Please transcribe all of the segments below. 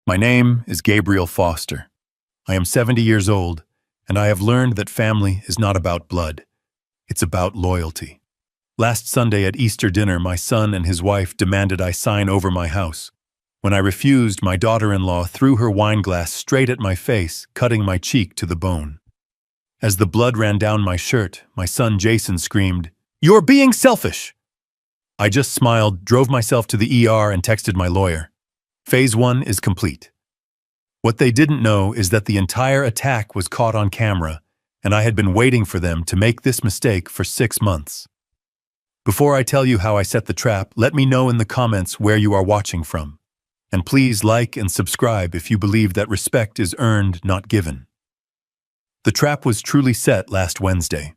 My name is Gabriel Foster. I am 70 years old, and I have learned that family is not about blood. It's about loyalty. Last Sunday at Easter dinner, my son and his wife demanded I sign over my house. When I refused, my daughter-in-law threw her wine glass straight at my face, cutting my cheek to the bone. As the blood ran down my shirt, my son Jason screamed, "You're being selfish!" I just smiled, drove myself to the ER, and texted my lawyer. Phase 1 is complete. What they didn't know is that the entire attack was caught on camera, and I had been waiting for them to make this mistake for 6 months. Before I tell you how I set the trap, let me know in the comments where you are watching from. And please like and subscribe if you believe that respect is earned, not given. The trap was truly set last Wednesday.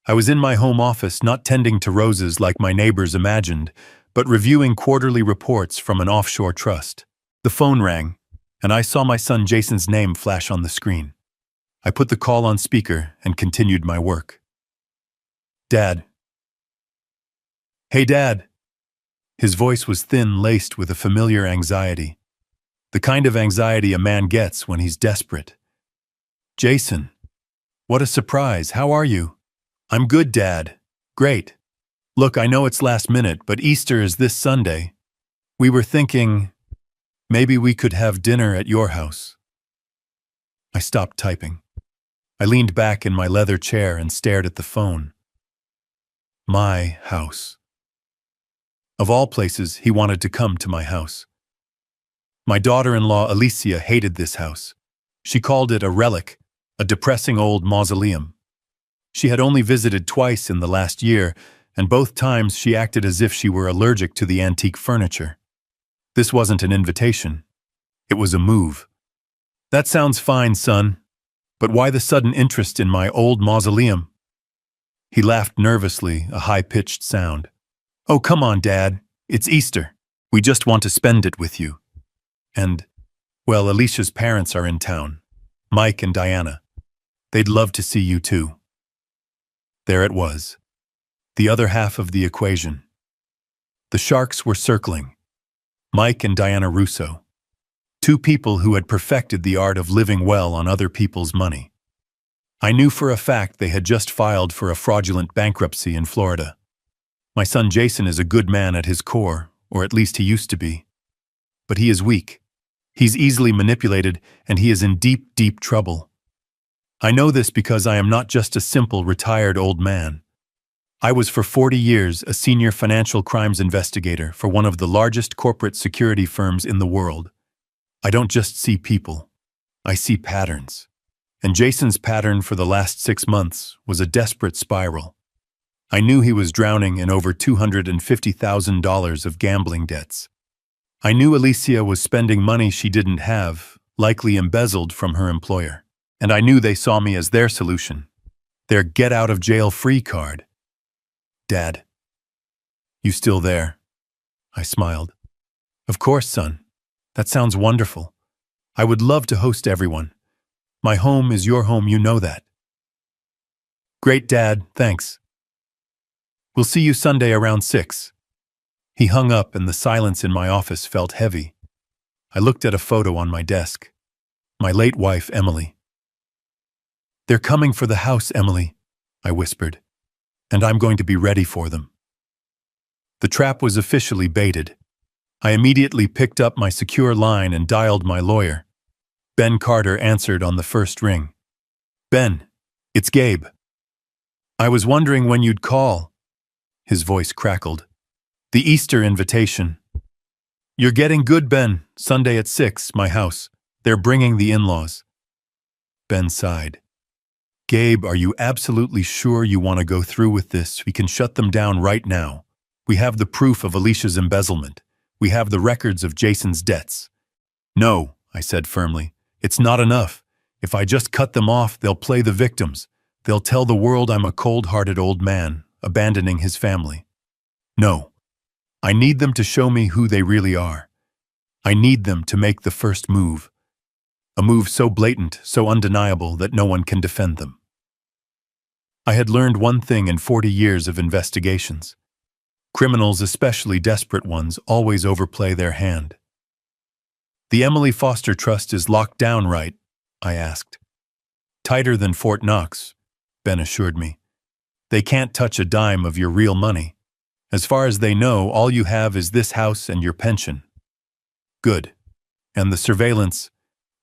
I was in my home office, not tending to roses like my neighbors imagined, but reviewing quarterly reports from an offshore trust. The phone rang, and I saw my son Jason's name flash on the screen. I put the call on speaker and continued my work. "Dad." "Hey, Dad." His voice was thin, laced with a familiar anxiety. The kind of anxiety a man gets when he's desperate. "Jason, what a surprise. How are you?" "I'm good, Dad. Great. Look, I know it's last minute, but Easter is this Sunday. We were thinking maybe we could have dinner at your house." I stopped typing. I leaned back in my leather chair and stared at the phone. My house. Of all places, he wanted to come to my house. My daughter-in-law Alicia hated this house. She called it a relic, a depressing old mausoleum. She had only visited twice in the last year, and both times she acted as if she were allergic to the antique furniture. This wasn't an invitation. It was a move. "That sounds fine, son. But why the sudden interest in my old mausoleum?" He laughed nervously, a high-pitched sound. "Oh, come on, Dad. It's Easter. We just want to spend it with you. And, well, Alicia's parents are in town. Mike and Diana. They'd love to see you too." There it was. The other half of the equation. The sharks were circling. Mike and Diana Russo. Two people who had perfected the art of living well on other people's money. I knew for a fact they had just filed for a fraudulent bankruptcy in Florida. My son Jason is a good man at his core, or at least he used to be. But he is weak. He's easily manipulated, and he is in deep, deep trouble. I know this because I am not just a simple retired old man. I was for 40 years a senior financial crimes investigator for one of the largest corporate security firms in the world. I don't just see people. I see patterns. And Jason's pattern for the last 6 months was a desperate spiral. I knew he was drowning in over $250,000 of gambling debts. I knew Alicia was spending money she didn't have, likely embezzled from her employer. And I knew they saw me as their solution, their get-out-of-jail-free card. "Dad, you still there?" I smiled. "Of course, son. That sounds wonderful. I would love to host everyone. My home is your home, you know that." "Great, Dad, thanks. We'll see you Sunday around 6. He hung up, and the silence in my office felt heavy. I looked at a photo on my desk. My late wife, Emily. "They're coming for the house, Emily," I whispered. "And I'm going to be ready for them." The trap was officially baited. I immediately picked up my secure line and dialed my lawyer. Ben Carter answered on the first ring. "Ben, it's Gabe. I was wondering when you'd call." His voice crackled. "The Easter invitation." "You're getting good, Ben. Sunday at 6, my house. They're bringing the in-laws." Ben sighed. "Gabe, are you absolutely sure you want to go through with this? We can shut them down right now. We have the proof of Alicia's embezzlement. We have the records of Jason's debts." "No," I said firmly. "It's not enough. If I just cut them off, they'll play the victims. They'll tell the world I'm a cold-hearted old man, abandoning his family. No. I need them to show me who they really are. I need them to make the first move. A move so blatant, so undeniable that no one can defend them." I had learned one thing in 40 years of investigations. Criminals, especially desperate ones, always overplay their hand. The Emily Foster Trust is locked down, right? I asked. Tighter than Fort Knox, Ben assured me. They can't touch a dime of your real money. As far as they know, all you have is this house and your pension. Good. And the surveillance,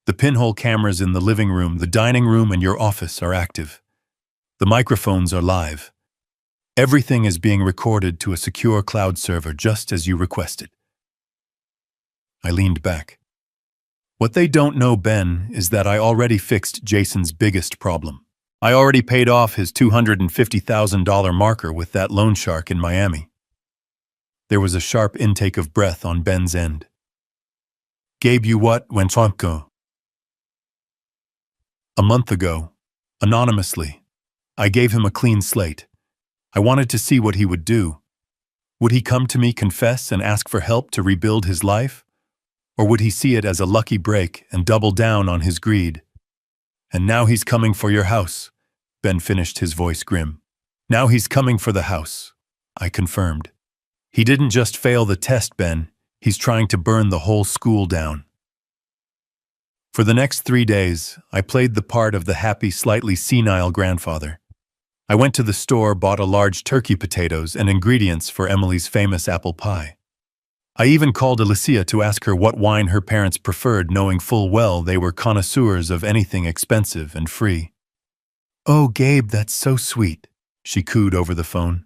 the pinhole cameras in the living room, the dining room, and your office are active. The microphones are live. Everything is being recorded to a secure cloud server just as you requested. I leaned back. What they don't know, Ben, is that I already fixed Jason's biggest problem. I already paid off his $250,000 marker with that loan shark in Miami. There was a sharp intake of breath on Ben's end. Gave you what, Wenchonko? A month ago, anonymously, I gave him a clean slate. I wanted to see what he would do. Would he come to me, confess, and ask for help to rebuild his life? Or would he see it as a lucky break and double down on his greed? And now he's coming for your house, Ben finished, his voice grim. Now he's coming for the house, I confirmed. He didn't just fail the test, Ben. He's trying to burn the whole school down. For the next 3 days, I played the part of the happy, slightly senile grandfather. I went to the store, bought a large turkey, potatoes, and ingredients for Emily's famous apple pie. I even called Alicia to ask her what wine her parents preferred, knowing full well they were connoisseurs of anything expensive and free. "Oh, Gabe, that's so sweet," she cooed over the phone.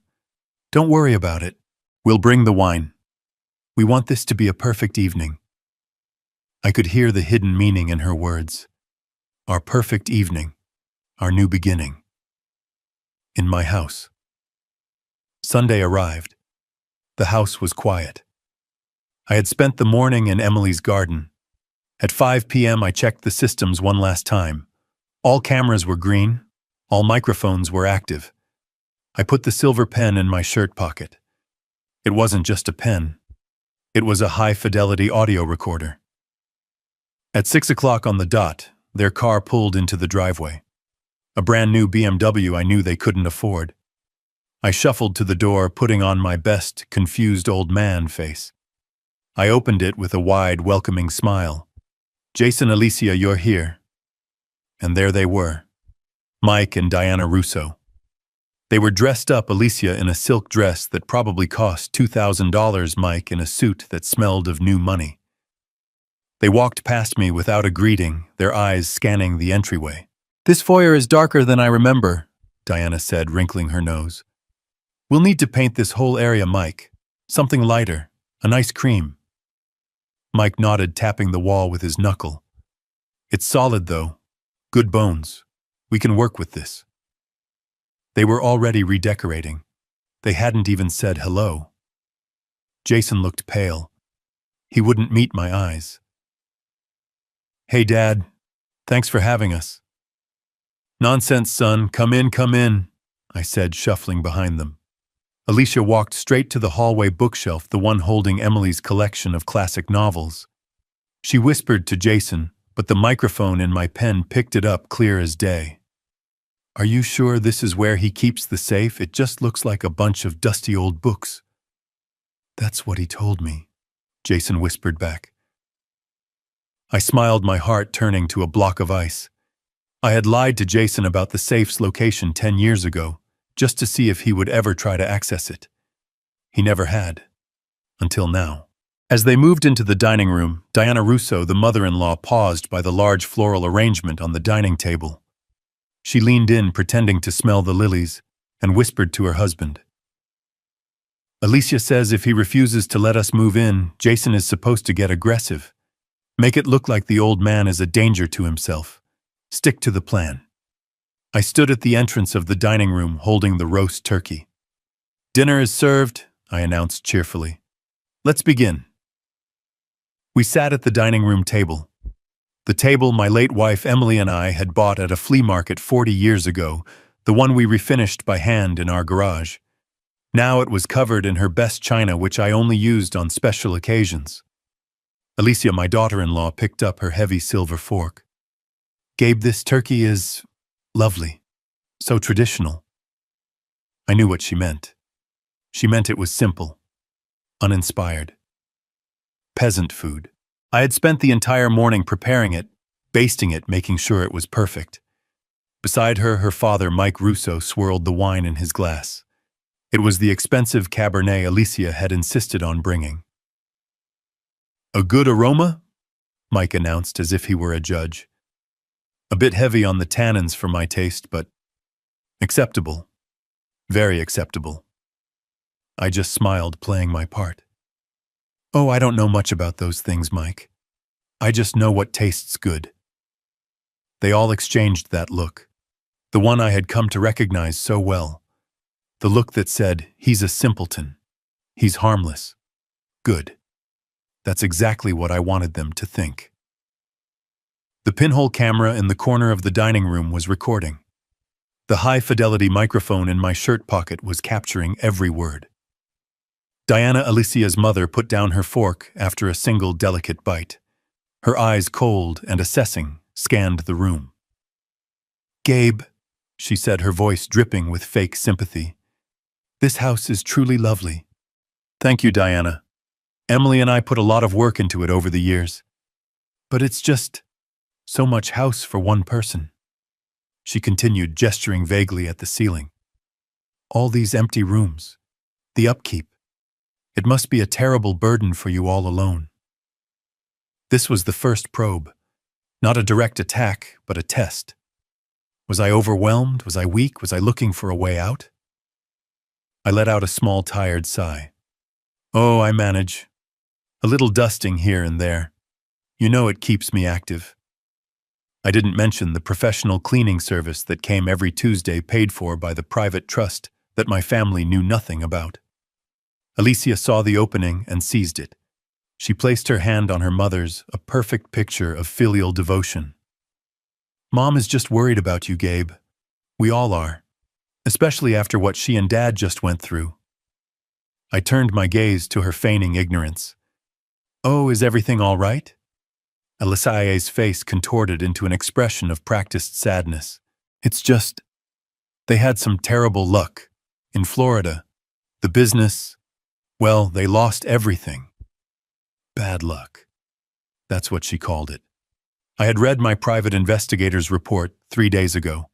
"Don't worry about it. We'll bring the wine. We want this to be a perfect evening." I could hear the hidden meaning in her words. Our perfect evening, our new beginning. In my house. Sunday arrived. The house was quiet. I had spent the morning in Emily's garden. At 5 p.m. I checked the systems one last time. All cameras were green. All microphones were active. I put the silver pen in my shirt pocket. It wasn't just a pen. It was a high-fidelity audio recorder. At 6 o'clock on the dot, their car pulled into the driveway. A brand new BMW I knew they couldn't afford. I shuffled to the door, putting on my best confused old man face. I opened it with a wide, welcoming smile. "Jason, Alicia, you're here." And there they were, Mike and Diana Russo. They were dressed up, Alicia in a silk dress that probably cost $2,000, Mike in a suit that smelled of new money. They walked past me without a greeting, their eyes scanning the entryway. "This foyer is darker than I remember," Diana said, wrinkling her nose. "We'll need to paint this whole area, Mike. Something lighter, a nice cream." Mike nodded, tapping the wall with his knuckle. "It's solid, though. Good bones. We can work with this." They were already redecorating. They hadn't even said hello. Jason looked pale. He wouldn't meet my eyes. "Hey, Dad. Thanks for having us." "Nonsense, son. Come in," I said, shuffling behind them. Alicia walked straight to the hallway bookshelf, the one holding Emily's collection of classic novels. She whispered to Jason, but the microphone in my pen picked it up clear as day. "Are you sure this is where he keeps the safe? It just looks like a bunch of dusty old books." "That's what he told me," Jason whispered back. I smiled, my heart turning to a block of ice. I had lied to Jason about the safe's location 10 years ago, just to see if he would ever try to access it. He never had. Until now. As they moved into the dining room, Diana Russo, the mother-in-law, paused by the large floral arrangement on the dining table. She leaned in, pretending to smell the lilies, and whispered to her husband. "Alicia says if he refuses to let us move in, Jason is supposed to get aggressive. Make it look like the old man is a danger to himself. Stick to the plan." I stood at the entrance of the dining room, holding the roast turkey. "Dinner is served," I announced cheerfully. "Let's begin." We sat at the dining room table. The table my late wife Emily and I had bought at a flea market 40 years ago, the one we refinished by hand in our garage. Now it was covered in her best china, which I only used on special occasions. Alicia, my daughter-in-law, picked up her heavy silver fork. "Gabe, this turkey is lovely. So traditional." I knew what she meant. She meant it was simple, uninspired. Peasant food. I had spent the entire morning preparing it, basting it, making sure it was perfect. Beside her, her father, Mike Russo, swirled the wine in his glass. It was the expensive Cabernet Alicia had insisted on bringing. "A good aroma?" Mike announced as if he were a judge. "A bit heavy on the tannins for my taste, but acceptable. Very acceptable." I just smiled, playing my part. "Oh, I don't know much about those things, Mike. I just know what tastes good." They all exchanged that look, the one I had come to recognize so well. The look that said, "He's a simpleton. He's harmless. Good." That's exactly what I wanted them to think. The pinhole camera in the corner of the dining room was recording. The high-fidelity microphone in my shirt pocket was capturing every word. Diana Alicia's mother put down her fork after a single delicate bite. Her eyes, cold and assessing, scanned the room. "Gabe," she said, her voice dripping with fake sympathy, "this house is truly lovely." "Thank you, Diana. Emily and I put a lot of work into it over the years. But it's just so much house for one person," she continued, gesturing vaguely at the ceiling. "All these empty rooms, the upkeep. It must be a terrible burden for you all alone." This was the first probe. Not a direct attack, but a test. Was I overwhelmed? Was I weak? Was I looking for a way out? I let out a small, tired sigh. "Oh, I manage. A little dusting here and there. You know it keeps me active." I didn't mention the professional cleaning service that came every Tuesday, paid for by the private trust that my family knew nothing about. Alicia saw the opening and seized it. She placed her hand on her mother's, a perfect picture of filial devotion. "Mom is just worried about you, Gabe. We all are. Especially after what she and Dad just went through." I turned my gaze to her, feigning ignorance. "Oh, is everything all right?" Alicia's face contorted into an expression of practiced sadness. "It's just, they had some terrible luck. In Florida, the business, well, they lost everything. Bad luck." That's what she called it. I had read my private investigator's report 3 days ago.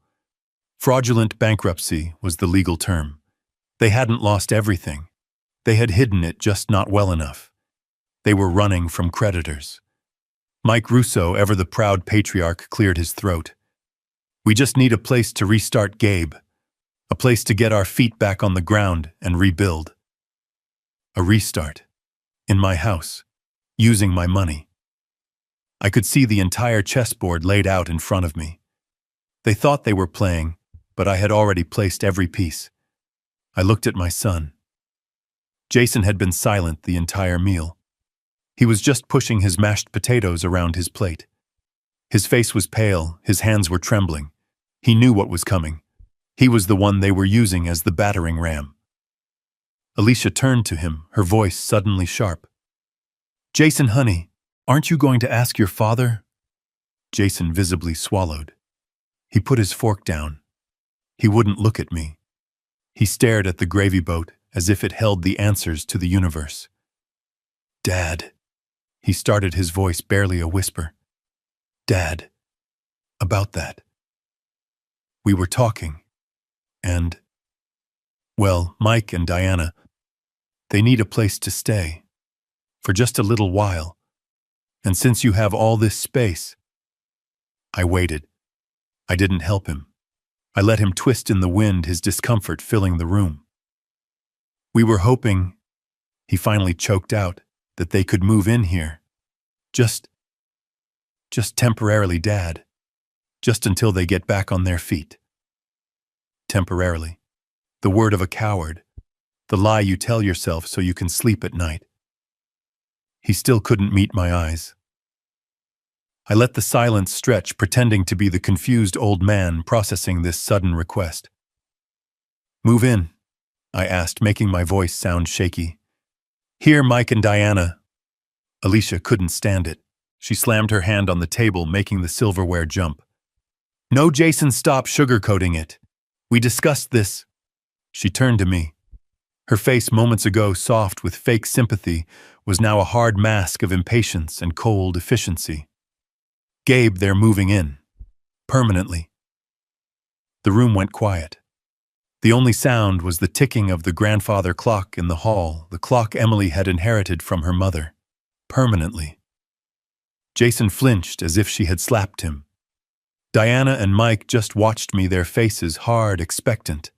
Fraudulent bankruptcy was the legal term. They hadn't lost everything. They had hidden it, just not well enough. They were running from creditors. Mike Russo, ever the proud patriarch, cleared his throat. "We just need a place to restart, Gabe. A place to get our feet back on the ground and rebuild." A restart. In my house. Using my money. I could see the entire chessboard laid out in front of me. They thought they were playing, but I had already placed every piece. I looked at my son. Jason had been silent the entire meal. He was just pushing his mashed potatoes around his plate. His face was pale, his hands were trembling. He knew what was coming. He was the one they were using as the battering ram. Alicia turned to him, her voice suddenly sharp. "Jason, honey, aren't you going to ask your father?" Jason visibly swallowed. He put his fork down. He wouldn't look at me. He stared at the gravy boat as if it held the answers to the universe. "Dad," he started, his voice barely a whisper. "Dad, about that. We were talking, and, well, Mike and Diana, they need a place to stay. For just a little while. And since you have all this space..." I waited. I didn't help him. I let him twist in the wind, his discomfort filling the room. "We were hoping," he finally choked out, "that they could move in here. Just temporarily, Dad. Just until they get back on their feet." Temporarily. The word of a coward. The lie you tell yourself so you can sleep at night. He still couldn't meet my eyes. I let the silence stretch, pretending to be the confused old man processing this sudden request. "Move in?" I asked, making my voice sound shaky. "Here, Mike and Diana." Alicia couldn't stand it. She slammed her hand on the table, making the silverware jump. "No, Jason, stop sugarcoating it. We discussed this." She turned to me. Her face, moments ago soft with fake sympathy, was now a hard mask of impatience and cold efficiency. "Gabe, they're moving in. Permanently." The room went quiet. The only sound was the ticking of the grandfather clock in the hall, the clock Emily had inherited from her mother. Permanently. Jason flinched as if she had slapped him. Diana and Mike just watched me, their faces hard, expectant.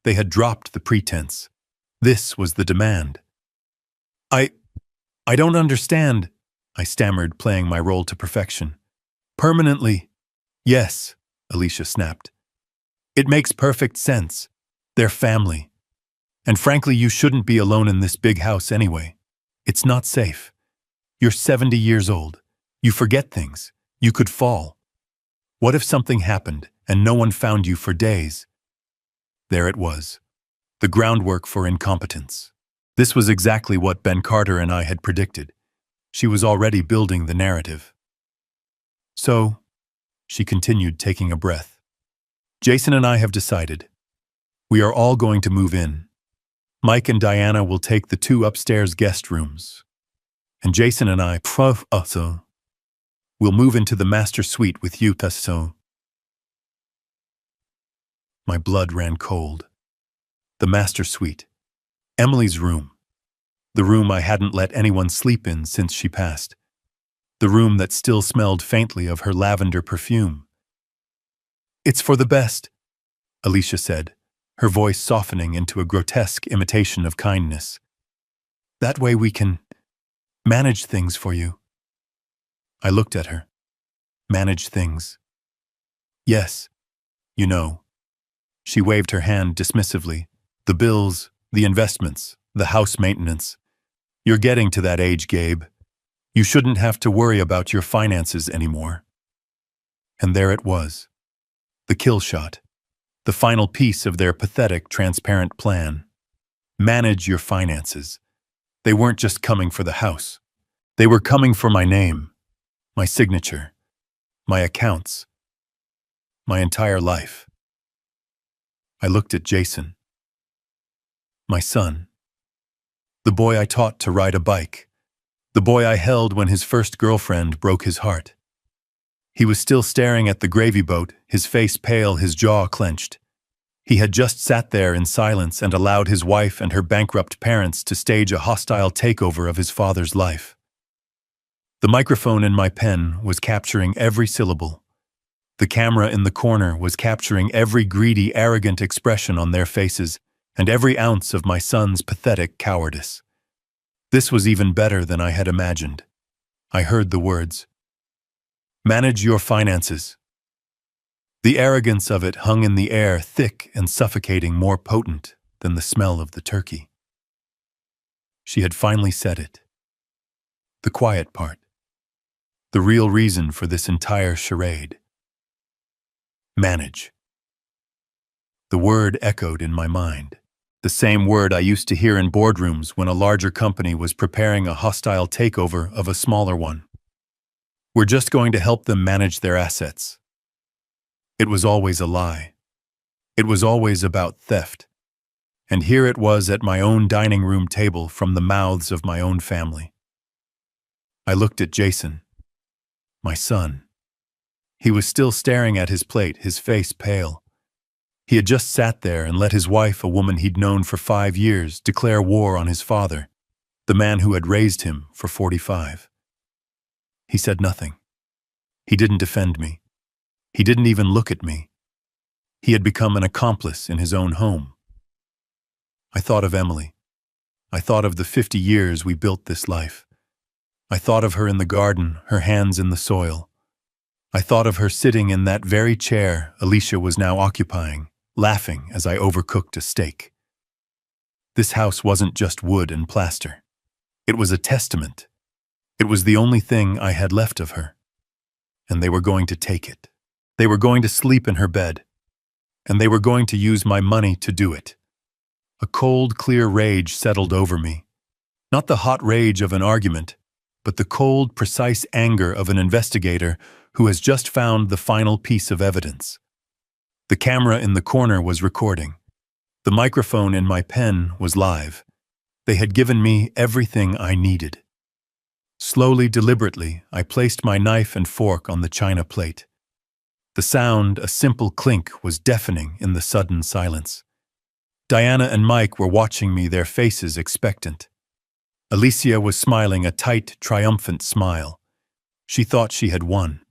They had dropped the pretense. This was the demand. I don't understand," I stammered, playing my role to perfection. "Permanently." "Yes," Alicia snapped. "It makes perfect sense. They're family. And frankly, you shouldn't be alone in this big house anyway. It's not safe. You're 70 years old. You forget things. You could fall. What if something happened and no one found you for days?" There it was. The groundwork for incompetence. This was exactly what Ben Carter and I had predicted. She was already building the narrative. "So," she continued, taking a breath, "Jason and I have decided. We are all going to move in. Mike and Diana will take the 2 upstairs guest rooms. And Jason and I, will move into the master suite with you, so." My blood ran cold. The master suite. Emily's room. The room I hadn't let anyone sleep in since she passed. The room that still smelled faintly of her lavender perfume. "It's for the best," Alicia said, her voice softening into a grotesque imitation of kindness. "That way we can manage things for you." I looked at her. Manage things. "Yes. You know." She waved her hand dismissively. "The bills, the investments, the house maintenance. You're getting to that age, Gabe. You shouldn't have to worry about your finances anymore." And there it was. The kill shot. The final piece of their pathetic, transparent plan. Manage your finances. They weren't just coming for the house. They were coming for my name, my signature, my accounts, my entire life. I looked at Jason. My son. The boy I taught to ride a bike. The boy I held when his first girlfriend broke his heart. He was still staring at the gravy boat, his face pale, his jaw clenched. He had just sat there in silence and allowed his wife and her bankrupt parents to stage a hostile takeover of his father's life. The microphone in my pen was capturing every syllable. The camera in the corner was capturing every greedy, arrogant expression on their faces and every ounce of my son's pathetic cowardice. This was even better than I had imagined. I heard the words, "Manage your finances." The arrogance of it hung in the air, thick and suffocating, more potent than the smell of the turkey. She had finally said it. The quiet part. The real reason for this entire charade. Manage. The word echoed in my mind. The same word I used to hear in boardrooms when a larger company was preparing a hostile takeover of a smaller one. "We're just going to help them manage their assets." It was always a lie. It was always about theft. And here it was at my own dining room table from the mouths of my own family. I looked at Jason, my son. He was still staring at his plate, his face pale. He had just sat there and let his wife, a woman he'd known for 5 years, declare war on his father, the man who had raised him for 45. He said nothing. He didn't defend me. He didn't even look at me. He had become an accomplice in his own home. I thought of Emily. I thought of the 50 years we built this life. I thought of her in the garden, her hands in the soil. I thought of her sitting in that very chair Alicia was now occupying, laughing as I overcooked a steak. This house wasn't just wood and plaster. It was a testament. It was the only thing I had left of her. And they were going to take it. They were going to sleep in her bed. And they were going to use my money to do it. A cold, clear rage settled over me. Not the hot rage of an argument, but the cold, precise anger of an investigator who has just found the final piece of evidence. The camera in the corner was recording. The microphone in my pen was live. They had given me everything I needed. Slowly, deliberately, I placed my knife and fork on the china plate. The sound, a simple clink, was deafening in the sudden silence. Diana and Mike were watching me, their faces expectant. Alicia was smiling a tight, triumphant smile. She thought she had won.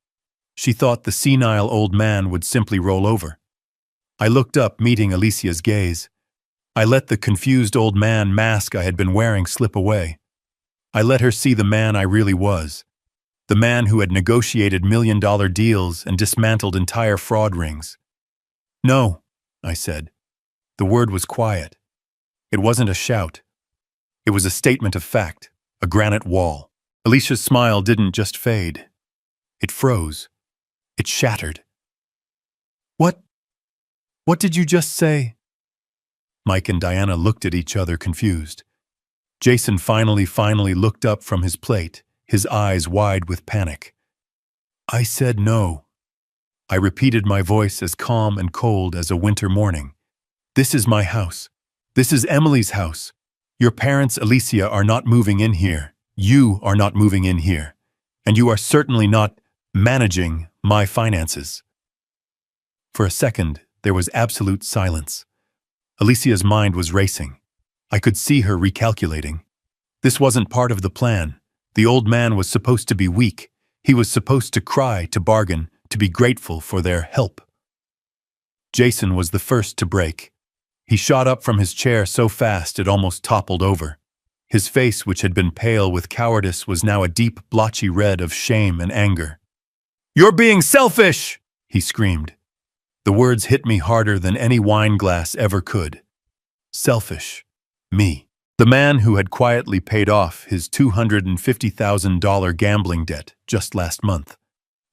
She thought the senile old man would simply roll over. I looked up, meeting Alicia's gaze. I let the confused old man mask I had been wearing slip away. I let her see the man I really was. The man who had negotiated million-dollar deals and dismantled entire fraud rings. "No," I said. The word was quiet. It wasn't a shout. It was a statement of fact, a granite wall. Alicia's smile didn't just fade. It froze. It shattered. What did you just say?" Mike and Diana looked at each other, confused. Jason finally looked up from his plate, his eyes wide with panic. "I said no." I repeated, my voice as calm and cold as a winter morning. "This is my house. This is Emily's house. Your parents, Alicia, are not moving in here. You are not moving in here. And you are certainly not managing my finances." For a second, there was absolute silence. Alicia's mind was racing. I could see her recalculating. This wasn't part of the plan. The old man was supposed to be weak. He was supposed to cry, to bargain, to be grateful for their help. Jason was the first to break. He shot up from his chair so fast it almost toppled over. His face, which had been pale with cowardice, was now a deep, blotchy red of shame and anger. "You're being selfish!" he screamed. The words hit me harder than any wine glass ever could. Selfish. Me. The man who had quietly paid off his $250,000 gambling debt just last month.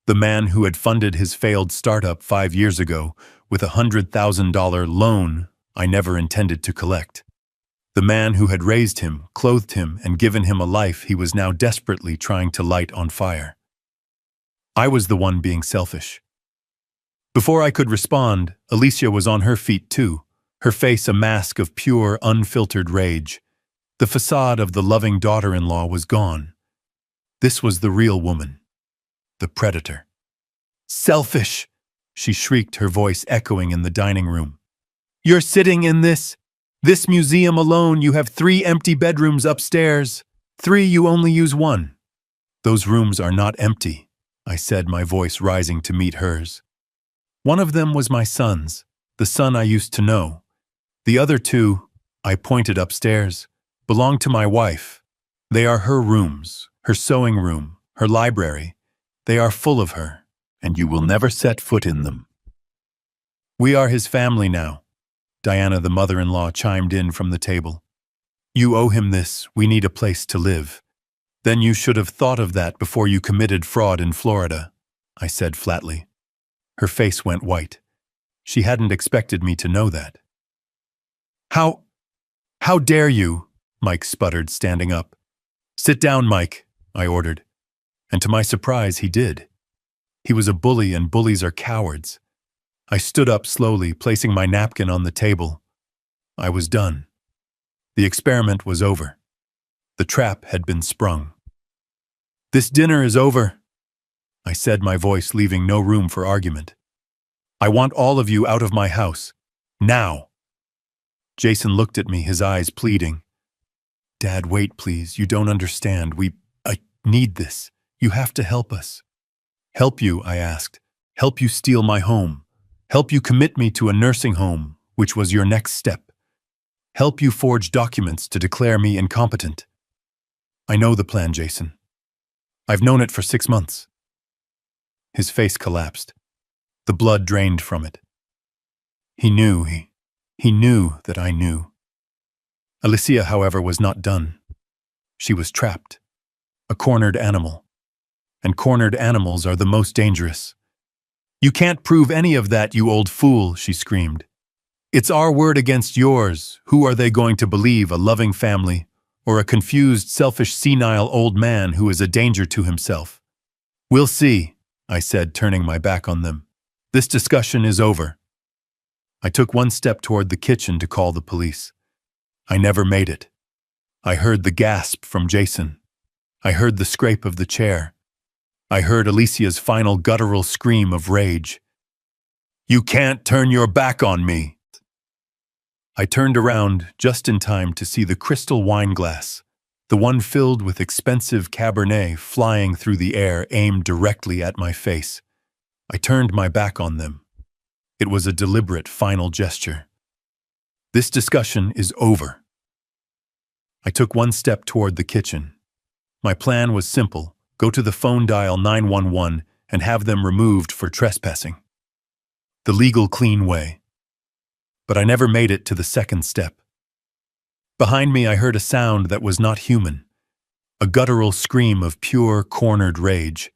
The man who had funded his failed startup 5 years ago with a $100,000 loan I never intended to collect. The man who had raised him, clothed him, and given him a life he was now desperately trying to light on fire. I was the one being selfish. Before I could respond, Alicia was on her feet too, her face a mask of pure, unfiltered rage. The facade of the loving daughter-in-law was gone. This was the real woman, the predator. "Selfish!" she shrieked, her voice echoing in the dining room. "You're sitting in this museum alone. You have 3 empty bedrooms upstairs. 3, you only use 1. "Those rooms are not empty," I said, my voice rising to meet hers. "One of them was my son's, the son I used to know. The other 2, I pointed upstairs, belong to my wife. They are her rooms, her sewing room, her library. They are full of her, and you will never set foot in them." "We are his family now," Diana, the mother-in-law, chimed in from the table. "You owe him this. We need a place to live." "Then you should have thought of that before you committed fraud in Florida," I said flatly. Her face went white. She hadn't expected me to know that. How dare you?" Mike sputtered, standing up. "Sit down, Mike," I ordered. And to my surprise, he did. He was a bully, and bullies are cowards. I stood up slowly, placing my napkin on the table. I was done. The experiment was over. The trap had been sprung. "This dinner is over," I said, my voice leaving no room for argument. "I want all of you out of my house. Now." Jason looked at me, his eyes pleading. "Dad, wait, please. You don't understand. I need this. You have to help us." "Help you?" I asked. "Help you steal my home. Help you commit me to a nursing home, which was your next step. Help you forge documents to declare me incompetent." "I know the plan, Jason. I've known it for 6 months." His face collapsed. The blood drained from it. He knew that I knew. Alicia, however, was not done. She was trapped. A cornered animal. And cornered animals are the most dangerous. "You can't prove any of that, you old fool," she screamed. "It's our word against yours. Who are they going to believe, a loving family, or a confused, selfish, senile old man who is a danger to himself?" "We'll see," I said, turning my back on them. "This discussion is over." I took one step toward the kitchen to call the police. I never made it. I heard the gasp from Jason. I heard the scrape of the chair. I heard Alicia's final guttural scream of rage. "You can't turn your back on me!" I turned around just in time to see the crystal wine glass, the one filled with expensive Cabernet, flying through the air, aimed directly at my face. I turned my back on them. It was a deliberate final gesture. This discussion is over. I took one step toward the kitchen. My plan was simple: go to the phone, dial 911, and have them removed for trespassing. The legal, clean way. But I never made it to the second step. Behind me, I heard a sound that was not human, a guttural scream of pure, cornered rage.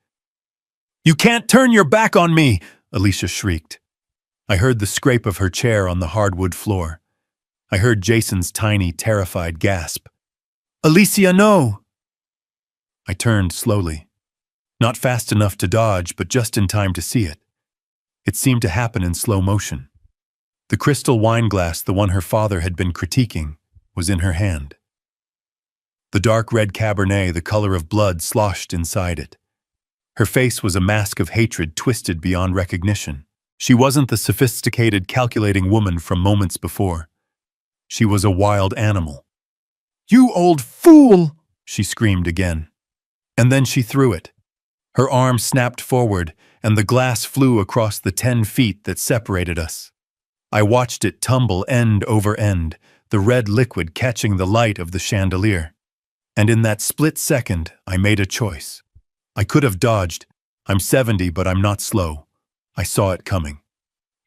"You can't turn your back on me!" Alicia shrieked. I heard the scrape of her chair on the hardwood floor. I heard Jason's tiny, terrified gasp. "Alicia, no!" I turned slowly. Not fast enough to dodge, but just in time to see it. It seemed to happen in slow motion. The crystal wine glass, the one her father had been critiquing, was in her hand. The dark red Cabernet, the color of blood, sloshed inside it. Her face was a mask of hatred twisted beyond recognition. She wasn't the sophisticated, calculating woman from moments before. She was a wild animal. "You old fool!" she screamed again. And then she threw it. Her arm snapped forward, and the glass flew across the 10 feet that separated us. I watched it tumble end over end, the red liquid catching the light of the chandelier. And in that split second, I made a choice. I could have dodged. I'm 70, but I'm not slow. I saw it coming.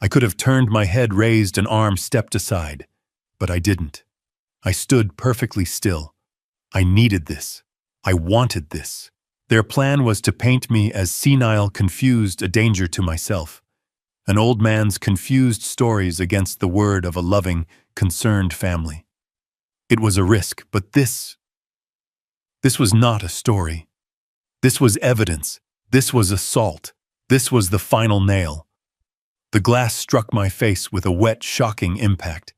I could have turned my head, raised an arm, stepped aside. But I didn't. I stood perfectly still. I needed this. I wanted this. Their plan was to paint me as senile, confused, a danger to myself. An old man's confused stories against the word of a loving, concerned family. It was a risk, but this was not a story. This was evidence. This was assault. This was the final nail. The glass struck my face with a wet, shocking impact.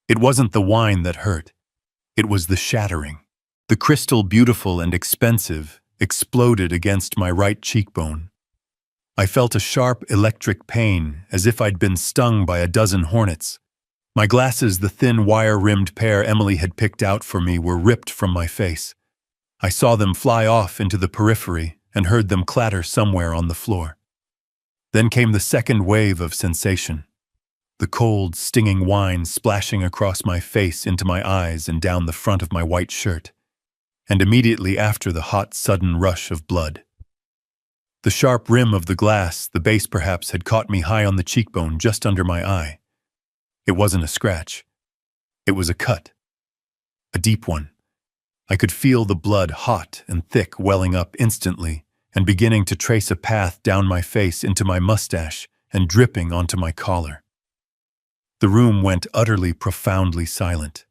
It wasn't the wine that hurt. It was the shattering. The crystal, beautiful and expensive, exploded against my right cheekbone. I felt a sharp electric pain, as if I'd been stung by a dozen hornets. My glasses, the thin wire-rimmed pair Emily had picked out for me, were ripped from my face. I saw them fly off into the periphery and heard them clatter somewhere on the floor. Then came the second wave of sensation. The cold, stinging wine splashing across my face, into my eyes, and down the front of my white shirt. And immediately after, the hot, sudden rush of blood. The sharp rim of the glass, the base perhaps, had caught me high on the cheekbone, just under my eye. It wasn't a scratch. It was a cut. A deep one. I could feel the blood, hot and thick, welling up instantly and beginning to trace a path down my face into my mustache and dripping onto my collar. The room went utterly, profoundly silent.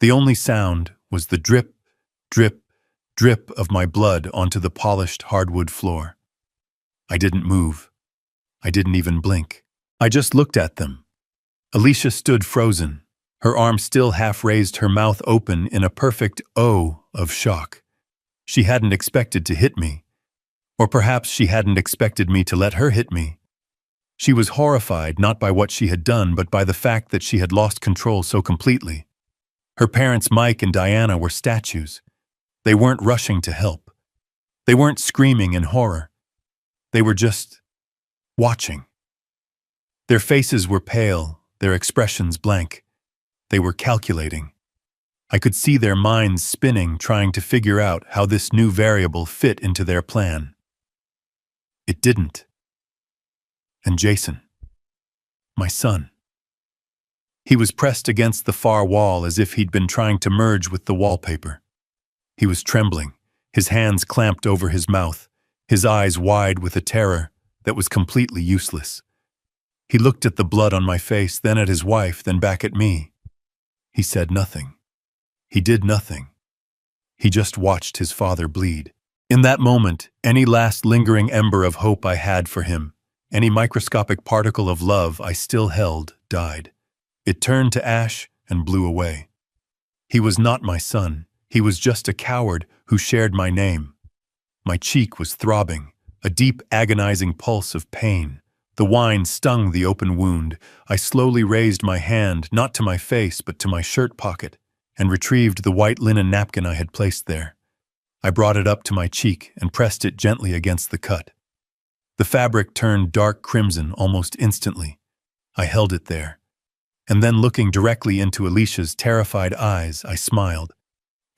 The only sound was the drip, drip, drip of my blood onto the polished hardwood floor. I didn't move. I didn't even blink. I just looked at them. Alicia stood frozen, her arm still half raised, her mouth open in a perfect O of shock. She hadn't expected to hit me. Or perhaps she hadn't expected me to let her hit me. She was horrified not by what she had done, but by the fact that she had lost control so completely. Her parents, Mike and Diana, were statues. They weren't rushing to help. They weren't screaming in horror. They were just watching. Their faces were pale, their expressions blank. They were calculating. I could see their minds spinning, trying to figure out how this new variable fit into their plan. It didn't. And Jason, my son. He was pressed against the far wall as if he'd been trying to merge with the wallpaper. He was trembling, his hands clamped over his mouth, his eyes wide with a terror that was completely useless. He looked at the blood on my face, then at his wife, then back at me. He said nothing. He did nothing. He just watched his father bleed. In that moment, any last lingering ember of hope I had for him, any microscopic particle of love I still held, died. It turned to ash and blew away. He was not my son. He was just a coward who shared my name. My cheek was throbbing, a deep, agonizing pulse of pain. The wine stung the open wound. I slowly raised my hand, not to my face, but to my shirt pocket, and retrieved the white linen napkin I had placed there. I brought it up to my cheek and pressed it gently against the cut. The fabric turned dark crimson almost instantly. I held it there, and then looking directly into Alicia's terrified eyes, I smiled.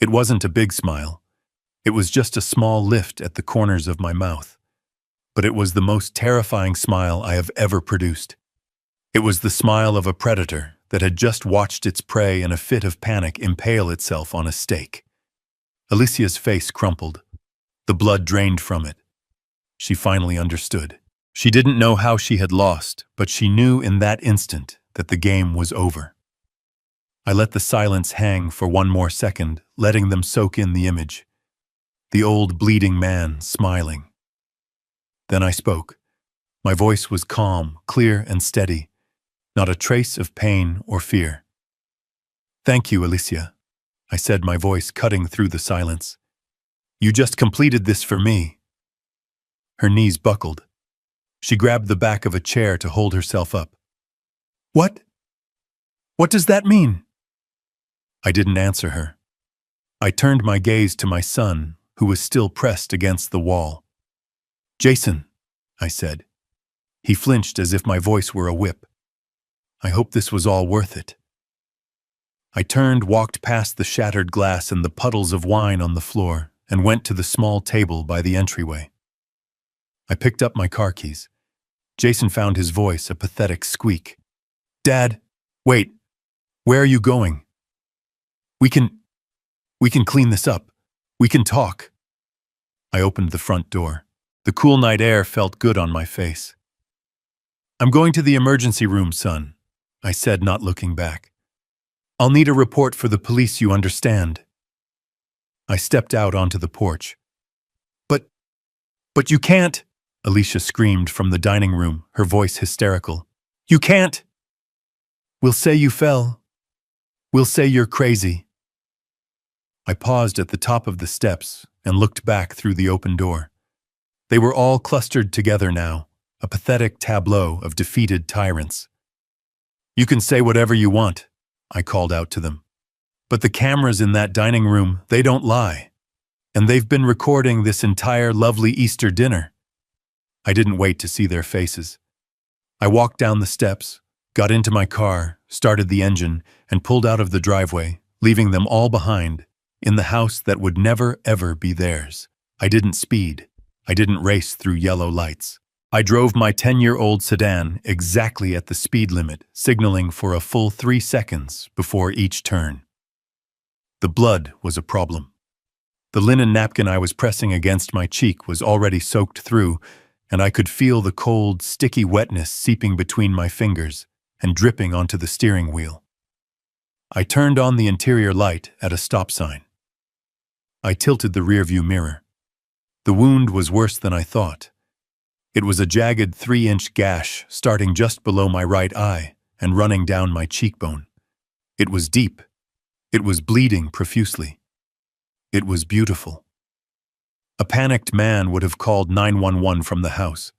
It wasn't a big smile. It was just a small lift at the corners of my mouth. But it was the most terrifying smile I have ever produced. It was the smile of a predator that had just watched its prey in a fit of panic impale itself on a stake. Alicia's face crumpled. The blood drained from it. She finally understood. She didn't know how she had lost, but she knew in that instant that the game was over. I let the silence hang for one more second, letting them soak in the image. The old bleeding man smiling. Then I spoke. My voice was calm, clear, and steady, not a trace of pain or fear. "Thank you, Alicia," I said, my voice cutting through the silence. "You just completed this for me." Her knees buckled. She grabbed the back of a chair to hold herself up. "What? What does that mean?" I didn't answer her. I turned my gaze to my son, who was still pressed against the wall. "Jason," I said. He flinched as if my voice were a whip. I hope this was all worth it. I turned, walked past the shattered glass and the puddles of wine on the floor, and went to the small table by the entryway. I picked up my car keys. Jason found his voice a pathetic squeak. "Dad, wait. Where are you going?" We can clean this up. We can talk." I opened the front door. The cool night air felt good on my face. "I'm going to the emergency room, son," I said, not looking back. "I'll need a report for the police, you understand." I stepped out onto the porch. But you can't," Alicia screamed from the dining room, her voice hysterical. "You can't. We'll say you fell. We'll say you're crazy." I paused at the top of the steps and looked back through the open door. They were all clustered together now, a pathetic tableau of defeated tyrants. "You can say whatever you want," I called out to them. "But the cameras in that dining room, they don't lie. And they've been recording this entire lovely Easter dinner." I didn't wait to see their faces. I walked down the steps, got into my car, started the engine, and pulled out of the driveway, leaving them all behind, in the house that would never, ever be theirs. I didn't speed. I didn't race through yellow lights. I drove my 10-year-old sedan exactly at the speed limit, signaling for a full 3 seconds before each turn. The blood was a problem. The linen napkin I was pressing against my cheek was already soaked through, and I could feel the cold, sticky wetness seeping between my fingers and dripping onto the steering wheel. I turned on the interior light at a stop sign. I tilted the rearview mirror. The wound was worse than I thought. It was a jagged 3-inch gash starting just below my right eye and running down my cheekbone. It was deep. It was bleeding profusely. It was beautiful. A panicked man would have called 911 from the house.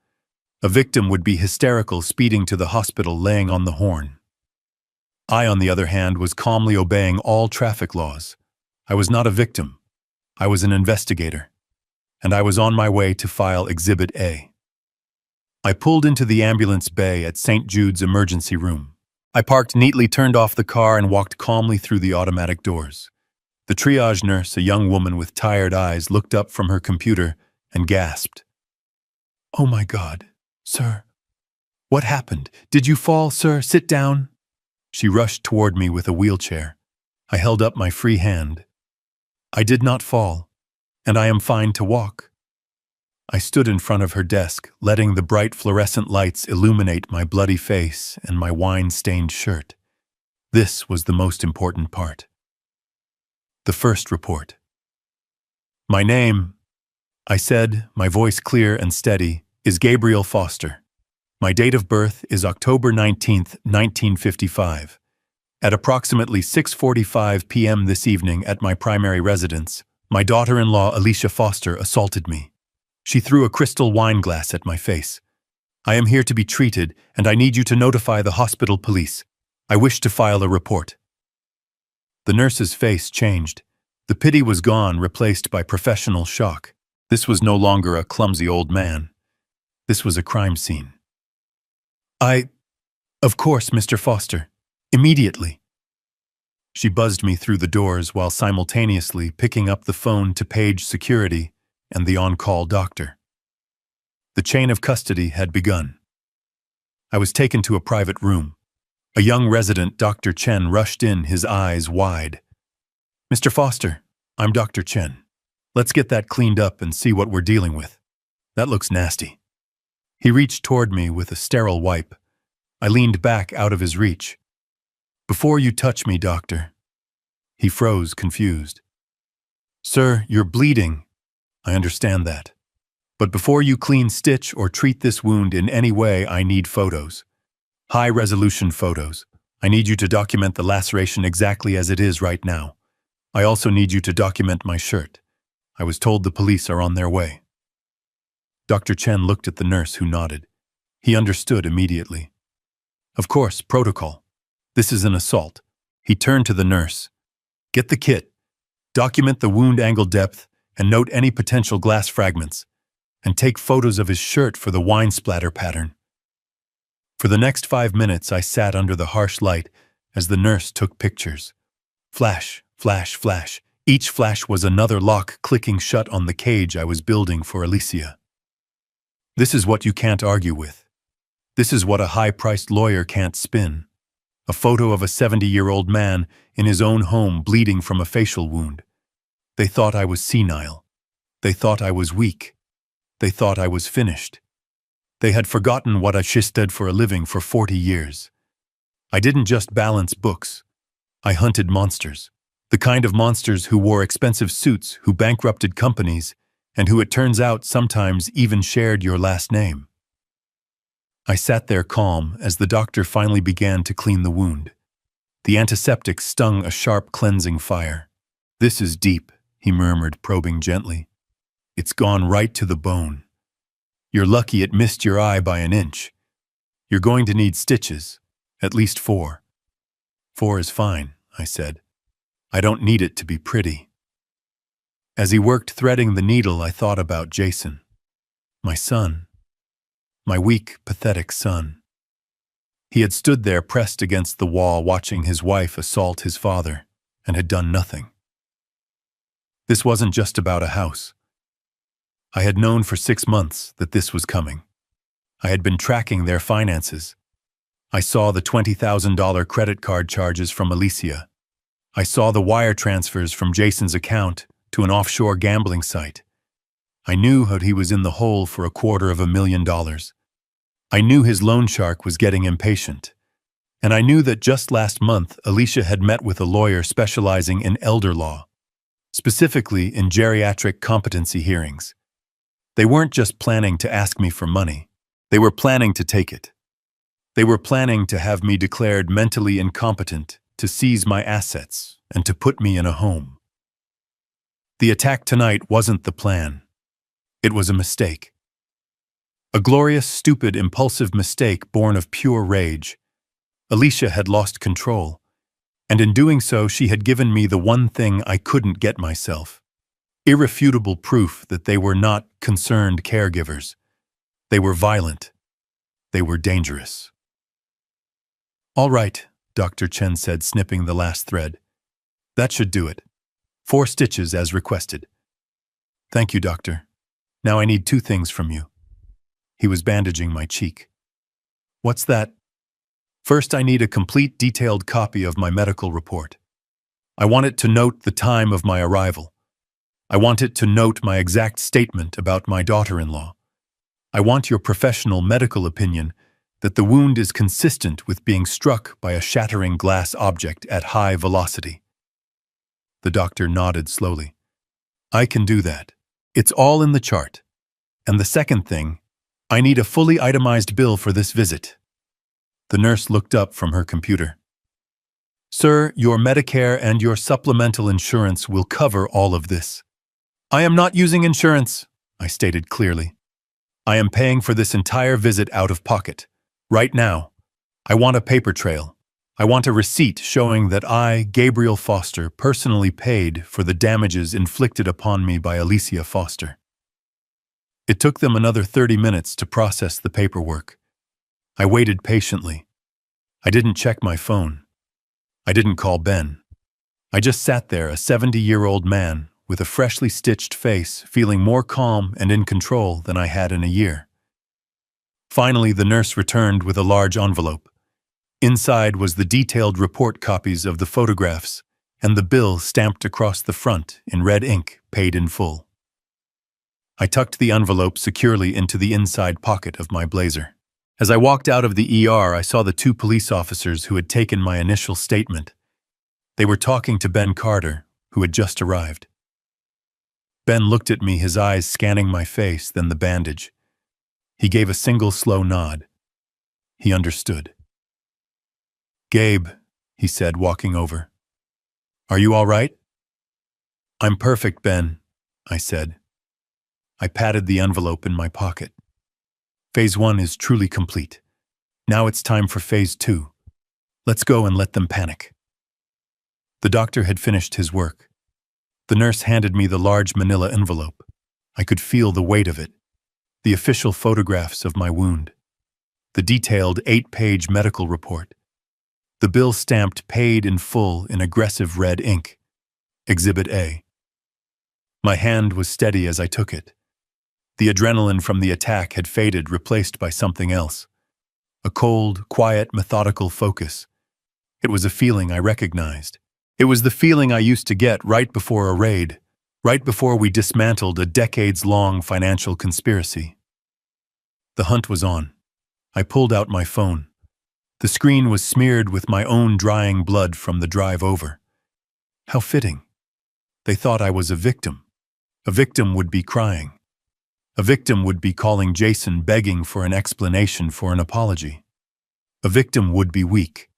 A victim would be hysterical, speeding to the hospital, laying on the horn. I, on the other hand, was calmly obeying all traffic laws. I was not a victim. I was an investigator. And I was on my way to file Exhibit A. I pulled into the ambulance bay at St. Jude's emergency room. I parked neatly, turned off the car, and walked calmly through the automatic doors. The triage nurse, a young woman with tired eyes, looked up from her computer and gasped. "Oh my God, sir. What happened? Did you fall, sir? Sit down." She rushed toward me with a wheelchair. I held up my free hand. "I did not fall, and I am fine to walk." I stood in front of her desk, letting the bright fluorescent lights illuminate my bloody face and my wine-stained shirt. This was the most important part. The first report. "My name," I said, my voice clear and steady, "is Gabriel Foster. My date of birth is October 19th, 1955. At approximately 6:45 p.m. this evening at my primary residence, my daughter-in-law Alicia Foster assaulted me. She threw a crystal wine glass at my face. I am here to be treated, and I need you to notify the hospital police. I wish to file a report. The nurse's face changed. The pity was gone, replaced by professional shock. This was no longer a clumsy old man. This was a crime scene. Of course, Mr. Foster. Immediately. She buzzed me through the doors while simultaneously picking up the phone to page security and the on-call doctor. The chain of custody had begun. I was taken to a private room. A young resident, Dr. Chen, rushed in, his eyes wide. Mr. Foster, I'm Dr. Chen. Let's get that cleaned up and see what we're dealing with. That looks nasty. He reached toward me with a sterile wipe. I leaned back out of his reach. Before you touch me, doctor. He froze, confused. Sir, you're bleeding. I understand that. But before you clean, stitch, or treat this wound in any way, I need photos. High-resolution photos. I need you to document the laceration exactly as it is right now. I also need you to document my shirt. I was told the police are on their way. Dr. Chen looked at the nurse, who nodded. He understood immediately. Of course, protocol. This is an assault. He turned to the nurse. Get the kit. Document the wound angle depth and note any potential glass fragments. And take photos of his shirt for the wine splatter pattern. For the next 5 minutes, I sat under the harsh light as the nurse took pictures. Flash, flash, flash. Each flash was another lock clicking shut on the cage I was building for Alicia. This is what you can't argue with. This is what a high-priced lawyer can't spin. A photo of a 70-year-old man in his own home bleeding from a facial wound. They thought I was senile. They thought I was weak. They thought I was finished. They had forgotten what I did for a living for 40 years. I didn't just balance books. I hunted monsters. The kind of monsters who wore expensive suits, who bankrupted companies, and who, it turns out, sometimes even shared your last name. I sat there calm as the doctor finally began to clean the wound. The antiseptic stung a sharp cleansing fire. This is deep, he murmured, probing gently. It's gone right to the bone. You're lucky it missed your eye by an inch. You're going to need stitches, at least 4. 4 is fine, I said. I don't need it to be pretty. As he worked threading the needle, I thought about Jason. My son. My weak, pathetic son. He had stood there pressed against the wall watching his wife assault his father and had done nothing. This wasn't just about a house. I had known for 6 months that this was coming. I had been tracking their finances. I saw the $20,000 credit card charges from Alicia. I saw the wire transfers from Jason's account to an offshore gambling site. I knew that he was in the hole for $250,000. I knew his loan shark was getting impatient. And I knew that just last month, Alicia had met with a lawyer specializing in elder law, specifically in geriatric competency hearings. They weren't just planning to ask me for money. They were planning to take it. They were planning to have me declared mentally incompetent, to seize my assets, and to put me in a home. The attack tonight wasn't the plan. It was a mistake. A glorious, stupid, impulsive mistake born of pure rage. Alicia had lost control, and in doing so she had given me the one thing I couldn't get myself. Irrefutable proof that they were not concerned caregivers. They were violent. They were dangerous. All right, Dr. Chen said, snipping the last thread. That should do it. 4 stitches as requested. Thank you, doctor. Now I need 2 things from you. He was bandaging my cheek. What's that? First, I need a complete, detailed copy of my medical report. I want it to note the time of my arrival. I want it to note my exact statement about my daughter-in-law. I want your professional medical opinion that the wound is consistent with being struck by a shattering glass object at high velocity. The doctor nodded slowly. I can do that. It's all in the chart. And the second thing, I need a fully itemized bill for this visit. The nurse looked up from her computer. Sir, your Medicare and your supplemental insurance will cover all of this. I am not using insurance, I stated clearly. I am paying for this entire visit out of pocket. Right now. I want a paper trail. I want a receipt showing that I, Gabriel Foster, personally paid for the damages inflicted upon me by Alicia Foster. It took them another 30 minutes to process the paperwork. I waited patiently. I didn't check my phone. I didn't call Ben. I just sat there, a 70-year-old man, with a freshly stitched face, feeling more calm and in control than I had in a year. Finally, the nurse returned with a large envelope. Inside was the detailed report copies of the photographs and the bill stamped across the front in red ink, paid in full. I tucked the envelope securely into the inside pocket of my blazer. As I walked out of the ER, I saw the 2 police officers who had taken my initial statement. They were talking to Ben Carter, who had just arrived. Ben looked at me, his eyes scanning my face, then the bandage. He gave a single slow nod. He understood. "Gabe," he said, walking over. "Are you all right?" "I'm perfect, Ben," I said. I patted the envelope in my pocket. Phase 1 is truly complete. Now it's time for Phase 2. Let's go and let them panic. The doctor had finished his work. The nurse handed me the large manila envelope. I could feel the weight of it. The official photographs of my wound. The detailed 8-page medical report. The bill stamped paid in full in aggressive red ink. Exhibit A. My hand was steady as I took it. The adrenaline from the attack had faded, replaced by something else. A cold, quiet, methodical focus. It was a feeling I recognized. It was the feeling I used to get right before a raid, right before we dismantled a decades-long financial conspiracy. The hunt was on. I pulled out my phone. The screen was smeared with my own drying blood from the drive over. How fitting. They thought I was a victim. A victim would be crying. A victim would be calling Jason, begging for an explanation, for an apology. A victim would be weak.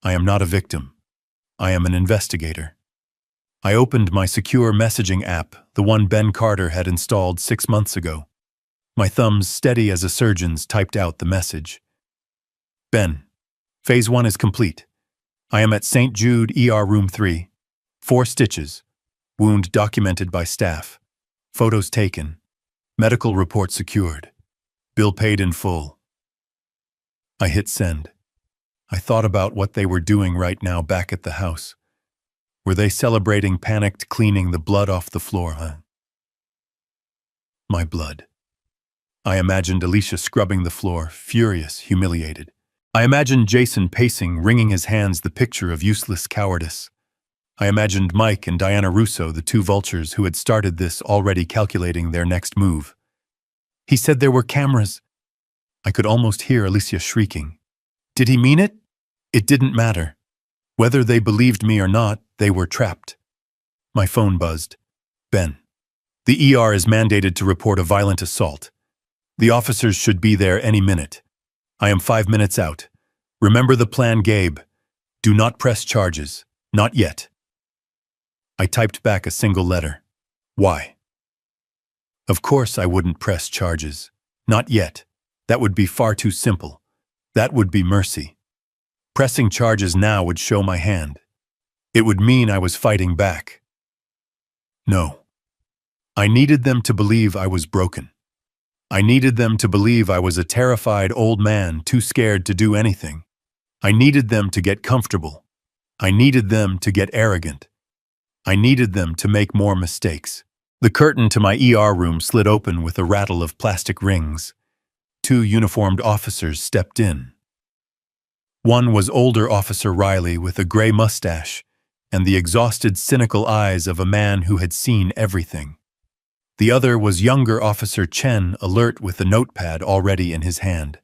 I am not a victim. I am an investigator. I opened my secure messaging app, the one Ben Carter had installed 6 months ago. My thumbs, steady as a surgeon's, typed out the message. Ben, Phase 1 is complete. I am at St. Jude ER Room 3. 4 stitches. Wound documented by staff. Photos taken. Medical report secured. Bill paid in full. I hit send. I thought about what they were doing right now back at the house. Were they celebrating, panicked, cleaning the blood off the floor, huh? My blood. I imagined Alicia scrubbing the floor, furious, humiliated. I imagined Jason pacing, wringing his hands, the picture of useless cowardice. I imagined Mike and Diana Russo, the 2 vultures who had started this, already calculating their next move. He said there were cameras. I could almost hear Alicia shrieking. Did he mean it? It didn't matter. Whether they believed me or not, they were trapped. My phone buzzed. Ben. The ER is mandated to report a violent assault. The officers should be there any minute. I am 5 minutes out. Remember the plan, Gabe. Do not press charges. Not yet. I typed back a single letter. Why? Of course I wouldn't press charges. Not yet. That would be far too simple. That would be mercy. Pressing charges now would show my hand. It would mean I was fighting back. No. I needed them to believe I was broken. I needed them to believe I was a terrified old man too scared to do anything. I needed them to get comfortable. I needed them to get arrogant. I needed them to make more mistakes. The curtain to my ER room slid open with a rattle of plastic rings. 2 uniformed officers stepped in. One was older Officer Riley with a gray mustache and the exhausted, cynical eyes of a man who had seen everything. The other was younger Officer Chen, alert with a notepad already in his hand.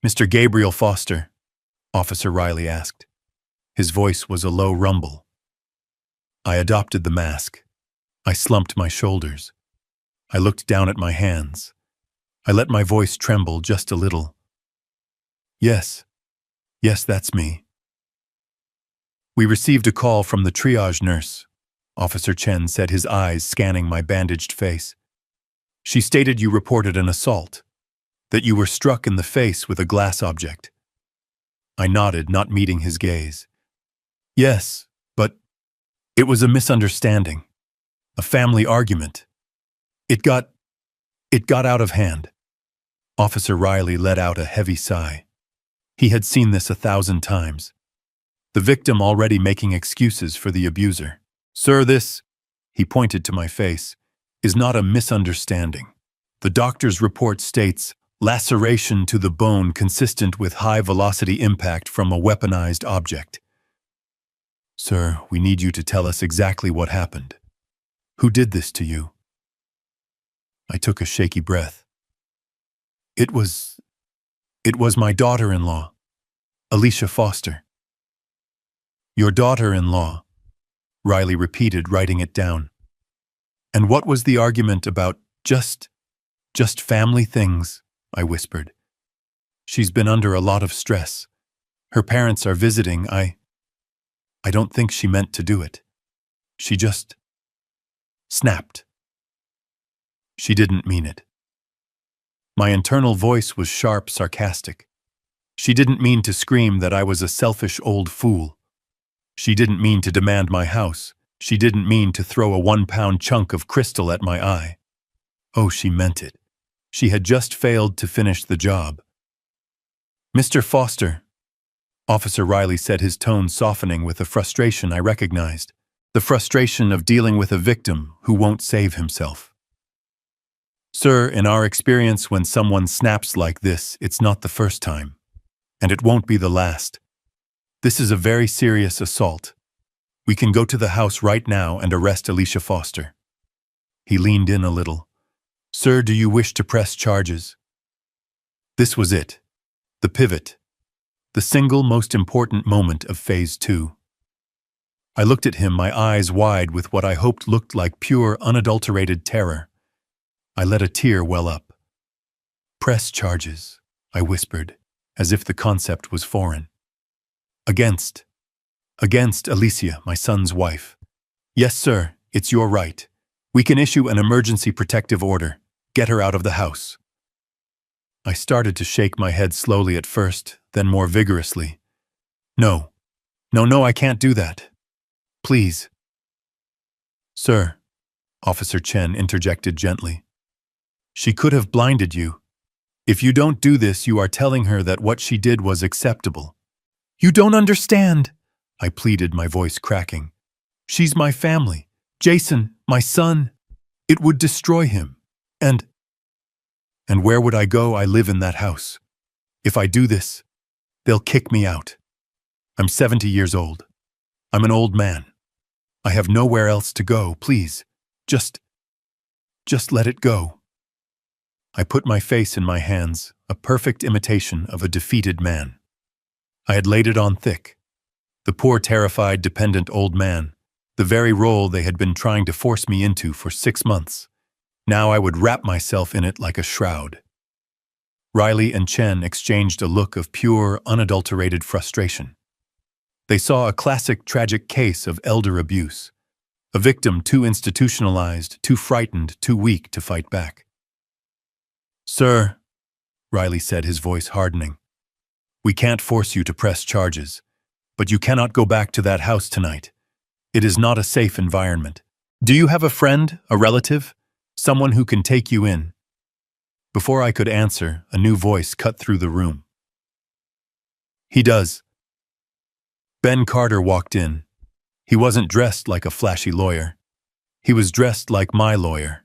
"Mr. Gabriel Foster," Officer Riley asked. His voice was a low rumble. I adopted the mask. I slumped my shoulders. I looked down at my hands. I let my voice tremble just a little. Yes, that's me. We received a call from the triage nurse. Officer Chen said, his eyes scanning my bandaged face. She stated you reported an assault, that you were struck in the face with a glass object. I nodded, not meeting his gaze. Yes, but it was a misunderstanding, a family argument. It got out of hand. Officer Riley let out a heavy sigh. He had seen this 1,000 times. The victim already making excuses for the abuser. Sir, this, he pointed to my face, is not a misunderstanding. The doctor's report states laceration to the bone consistent with high-velocity impact from a weaponized object. Sir, we need you to tell us exactly what happened. Who did this to you? I took a shaky breath. It was my daughter-in-law, Alicia Foster. Your daughter-in-law, Riley repeated, writing it down. And what was the argument about? Just family things, I whispered. She's been under a lot of stress. Her parents are visiting. I don't think she meant to do it. She just snapped. She didn't mean it. My internal voice was sharp, sarcastic. She didn't mean to scream that I was a selfish old fool. She didn't mean to demand my house. She didn't mean to throw a 1-pound chunk of crystal at my eye. Oh, she meant it. She had just failed to finish the job. Mr. Foster, Officer Riley said, his tone softening with a frustration I recognized. The frustration of dealing with a victim who won't save himself. Sir, in our experience, when someone snaps like this, it's not the first time. And it won't be the last. This is a very serious assault. We can go to the house right now and arrest Alicia Foster. He leaned in a little. Sir, do you wish to press charges? This was it. The pivot. The single most important moment of Phase 2. I looked at him, my eyes wide with what I hoped looked like pure, unadulterated terror. I let a tear well up. Press charges, I whispered, as if the concept was foreign. Against Alicia, my son's wife. Yes, sir, it's your right. We can issue an emergency protective order. Get her out of the house. I started to shake my head slowly at first, then more vigorously. No, I can't do that. Please. Sir, Officer Chen interjected gently. She could have blinded you. If you don't do this, you are telling her that what she did was acceptable. You don't understand, I pleaded, my voice cracking. She's my family. Jason, my son. It would destroy him. And where would I go? I live in that house. If I do this, they'll kick me out. I'm 70 years old. I'm an old man. I have nowhere else to go. Please, just let it go. I put my face in my hands, a perfect imitation of a defeated man. I had laid it on thick. The poor, terrified, dependent old man, the very role they had been trying to force me into for 6 months. Now I would wrap myself in it like a shroud. Riley and Chen exchanged a look of pure, unadulterated frustration. They saw a classic, tragic case of elder abuse, a victim too institutionalized, too frightened, too weak to fight back. Sir, Riley said, his voice hardening, we can't force you to press charges, but you cannot go back to that house tonight. It is not a safe environment. Do you have a friend, a relative, someone who can take you in? Before I could answer, a new voice cut through the room. He does. Ben Carter walked in. He wasn't dressed like a flashy lawyer. He was dressed like my lawyer.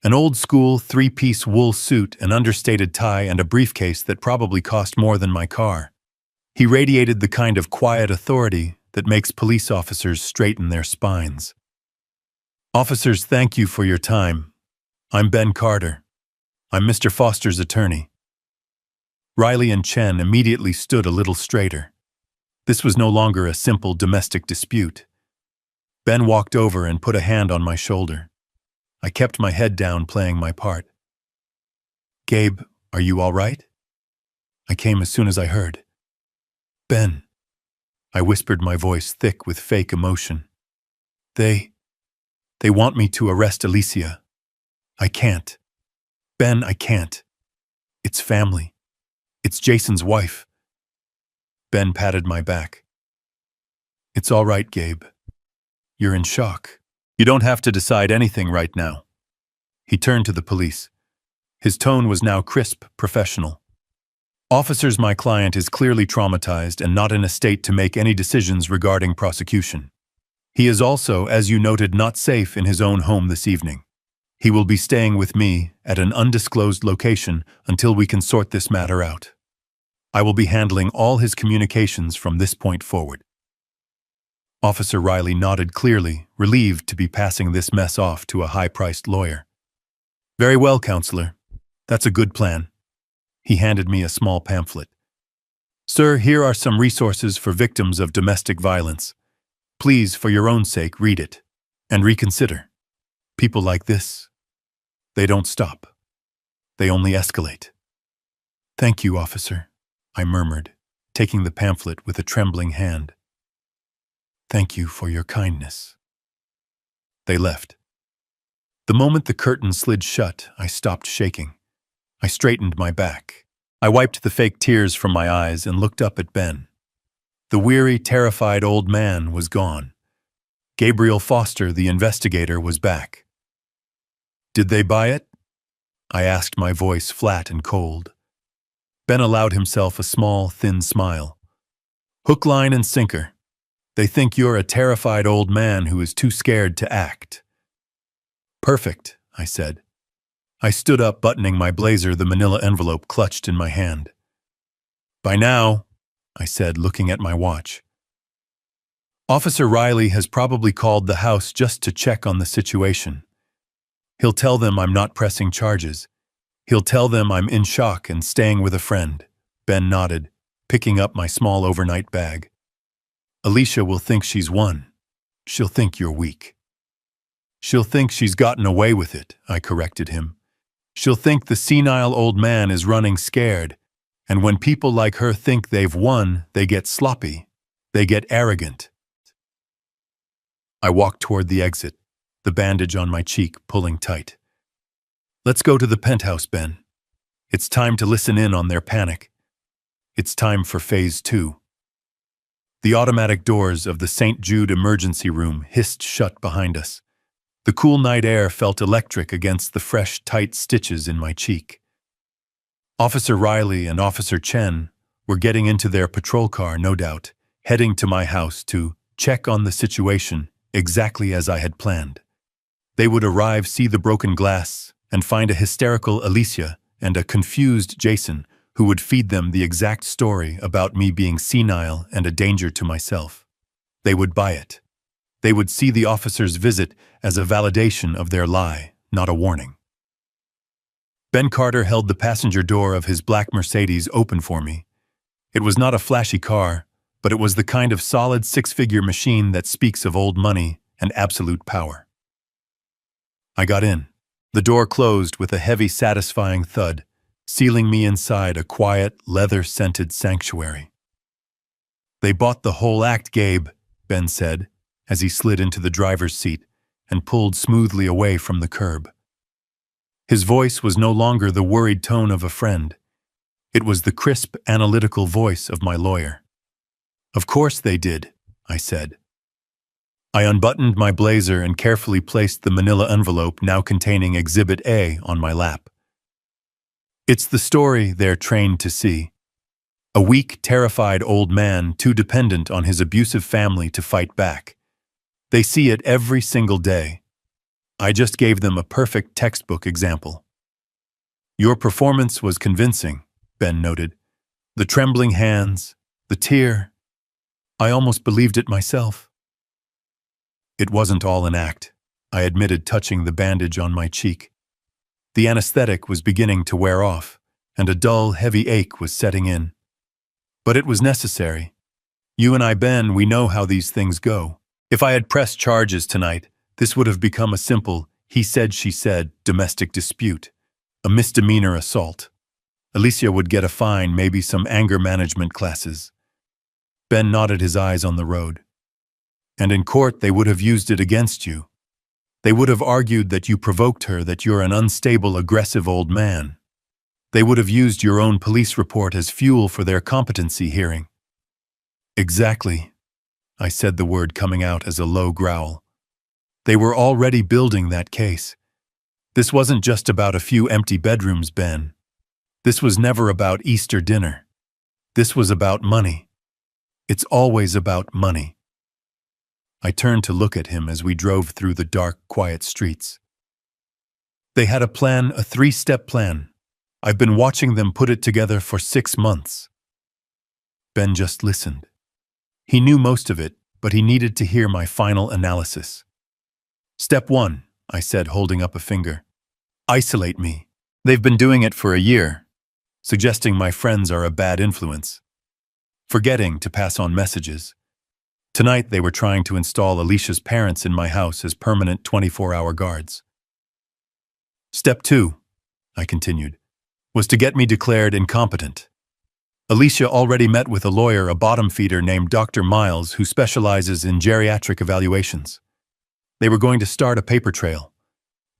An old-school 3-piece wool suit, an understated tie, and a briefcase that probably cost more than my car. He radiated the kind of quiet authority that makes police officers straighten their spines. Officers, thank you for your time. I'm Ben Carter. I'm Mr. Foster's attorney. Riley and Chen immediately stood a little straighter. This was no longer a simple domestic dispute. Ben walked over and put a hand on my shoulder. I kept my head down, playing my part. Gabe, are you all right? I came as soon as I heard. Ben, I whispered, my voice thick with fake emotion. They want me to arrest Alicia. I can't. Ben, I can't. It's family. It's Jason's wife. Ben patted my back. It's all right, Gabe. You're in shock. You don't have to decide anything right now. He turned to the police. His tone was now crisp, professional. Officers, my client is clearly traumatized and not in a state to make any decisions regarding prosecution. He is also, as you noted, not safe in his own home this evening. He will be staying with me at an undisclosed location until we can sort this matter out. I will be handling all his communications from this point forward. Officer Riley nodded clearly, relieved to be passing this mess off to a high-priced lawyer. Very well, counselor. That's a good plan. He handed me a small pamphlet. Sir, here are some resources for victims of domestic violence. Please, for your own sake, read it and reconsider. People like this, they don't stop. They only escalate. Thank you, officer, I murmured, taking the pamphlet with a trembling hand. Thank you for your kindness. They left. The moment the curtain slid shut, I stopped shaking. I straightened my back. I wiped the fake tears from my eyes and looked up at Ben. The weary, terrified old man was gone. Gabriel Foster, the investigator, was back. Did they buy it? I asked, my voice flat and cold. Ben allowed himself a small, thin smile. Hook, line, and sinker. They think you're a terrified old man who is too scared to act. Perfect, I said. I stood up, buttoning my blazer, the manila envelope clutched in my hand. By now, I said, looking at my watch. Officer Riley has probably called the house just to check on the situation. He'll tell them I'm not pressing charges. He'll tell them I'm in shock and staying with a friend. Ben nodded, picking up my small overnight bag. Alicia will think she's won. She'll think you're weak. She'll think she's gotten away with it, I corrected him. She'll think the senile old man is running scared, and when people like her think they've won, they get sloppy. They get arrogant. I walked toward the exit, the bandage on my cheek pulling tight. Let's go to the penthouse, Ben. It's time to listen in on their panic. It's time for phase 2. The automatic doors of the St. Jude emergency room hissed shut behind us. The cool night air felt electric against the fresh, tight stitches in my cheek. Officer Riley and Officer Chen were getting into their patrol car, no doubt, heading to my house to check on the situation exactly as I had planned. They would arrive, see the broken glass, and find a hysterical Alicia and a confused Jason who would feed them the exact story about me being senile and a danger to myself. They would buy it. They would see the officer's visit as a validation of their lie, not a warning. Ben Carter held the passenger door of his black Mercedes open for me. It was not a flashy car, but it was the kind of solid six-figure machine that speaks of old money and absolute power. I got in. The door closed with a heavy, satisfying thud, sealing me inside a quiet, leather-scented sanctuary. They bought the whole act, Gabe, Ben said, as he slid into the driver's seat and pulled smoothly away from the curb. His voice was no longer the worried tone of a friend. It was the crisp, analytical voice of my lawyer. Of course they did, I said. I unbuttoned my blazer and carefully placed the manila envelope now containing Exhibit A on my lap. It's the story they're trained to see. A weak, terrified old man too dependent on his abusive family to fight back. They see it every single day. I just gave them a perfect textbook example. Your performance was convincing, Ben noted. The trembling hands, the tear. I almost believed it myself. It wasn't all an act, I admitted, touching the bandage on my cheek. The anesthetic was beginning to wear off, and a dull, heavy ache was setting in. But it was necessary. You and I, Ben, we know how these things go. If I had pressed charges tonight, this would have become a simple, he said, she said, domestic dispute, a misdemeanor assault. Alicia would get a fine, maybe some anger management classes. Ben nodded, his eyes on the road. And in court they would have used it against you. They would have argued that you provoked her, that you're an unstable, aggressive old man. They would have used your own police report as fuel for their competency hearing. Exactly. I said, the word coming out as a low growl. They were already building that case. This wasn't just about a few empty bedrooms, Ben. This was never about Easter dinner. This was about money. It's always about money. I turned to look at him as we drove through the dark, quiet streets. They had a plan, a 3-step plan. I've been watching them put it together for 6 months. Ben just listened. He knew most of it, but he needed to hear my final analysis. Step 1, I said, holding up a finger. Isolate me. They've been doing it for a year, suggesting my friends are a bad influence, forgetting to pass on messages. Tonight they were trying to install Alicia's parents in my house as permanent 24-hour guards. Step 2, I continued, was to get me declared incompetent. Alicia already met with a lawyer, a bottom feeder named Dr. Miles, who specializes in geriatric evaluations. They were going to start a paper trail.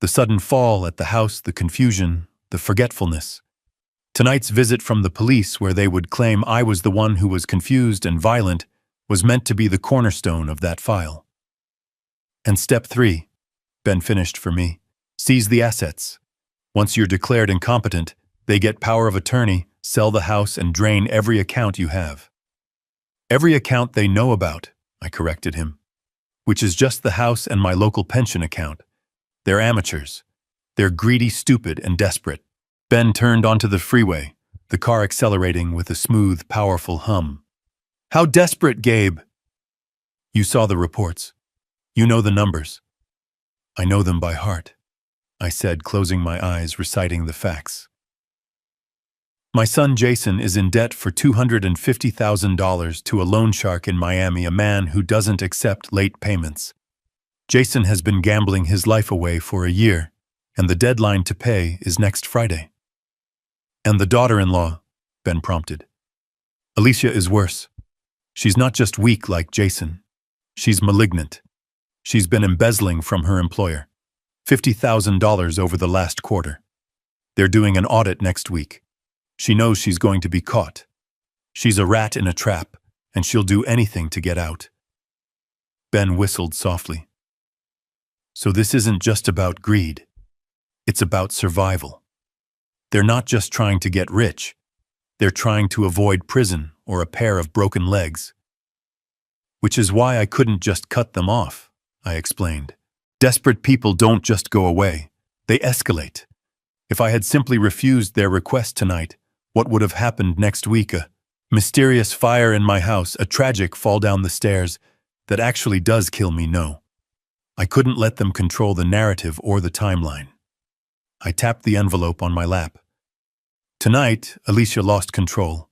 The sudden fall at the house, the confusion, the forgetfulness. Tonight's visit from the police, where they would claim I was the one who was confused and violent, was meant to be the cornerstone of that file. And step 3, Ben finished for me, seize the assets. Once you're declared incompetent, they get power of attorney, sell the house, and drain every account you have. Every account they know about, I corrected him, which is just the house and my local pension account. They're amateurs. They're greedy, stupid, and desperate. Ben turned onto the freeway, the car accelerating with a smooth, powerful hum. How desperate, Gabe! You saw the reports. You know the numbers. I know them by heart, I said, closing my eyes, reciting the facts. My son Jason is in debt for $250,000 to a loan shark in Miami, a man who doesn't accept late payments. Jason has been gambling his life away for a year, and the deadline to pay is next Friday. And the daughter-in-law, Ben prompted. Alicia is worse. She's not just weak like Jason. She's malignant. She's been embezzling from her employer. $50,000 over the last quarter. They're doing an audit next week. She knows she's going to be caught. She's a rat in a trap, and she'll do anything to get out. Ben whistled softly. So this isn't just about greed. It's about survival. They're not just trying to get rich. They're trying to avoid prison or a pair of broken legs. Which is why I couldn't just cut them off, I explained. Desperate people don't just go away. They escalate. If I had simply refused their request tonight, what would have happened next week? A mysterious fire in my house, a tragic fall down the stairs that actually does kill me? No. I couldn't let them control the narrative or the timeline. I tapped the envelope on my lap. Tonight, Alicia lost control.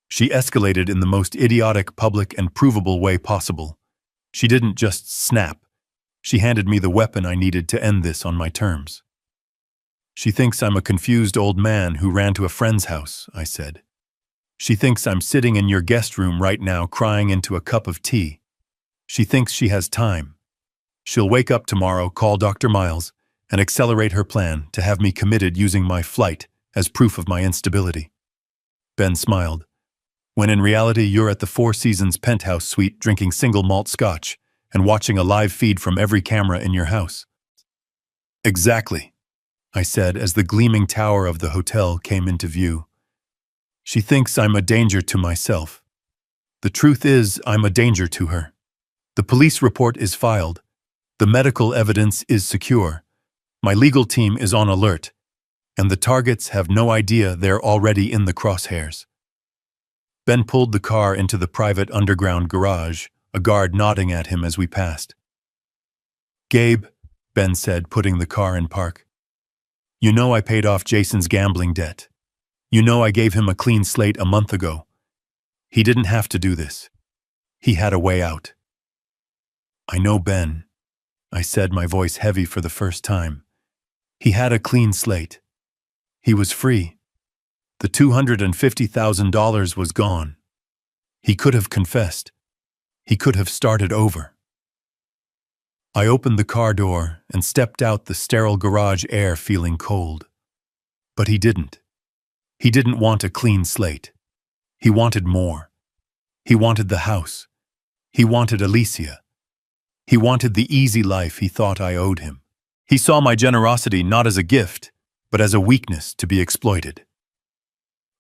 She escalated in the most idiotic, public, and provable way possible. She didn't just snap. She handed me the weapon I needed to end this on my terms. She thinks I'm a confused old man who ran to a friend's house, I said. She thinks I'm sitting in your guest room right now crying into a cup of tea. She thinks she has time. She'll wake up tomorrow, call Dr. Miles, and accelerate her plan to have me committed using my flight as proof of my instability. Ben smiled. When in reality you're at the Four Seasons penthouse suite drinking single malt scotch and watching a live feed from every camera in your house. Exactly, I said as the gleaming tower of the hotel came into view. She thinks I'm a danger to myself. The truth is, I'm a danger to her. The police report is filed. The medical evidence is secure. My legal team is on alert. And the targets have no idea they're already in the crosshairs. Ben pulled the car into the private underground garage, a guard nodding at him as we passed. Gabe, Ben said, putting the car in park. You know I paid off Jason's gambling debt. You know I gave him a clean slate a month ago. He didn't have to do this. He had a way out. I know, Ben, I said, my voice heavy for the first time. He had a clean slate. He was free. The $250,000 was gone. He could have confessed. He could have started over. I opened the car door and stepped out, the sterile garage air feeling cold. But he didn't. He didn't want a clean slate. He wanted more. He wanted the house. He wanted Alicia. He wanted the easy life he thought I owed him. He saw my generosity not as a gift, but as a weakness to be exploited.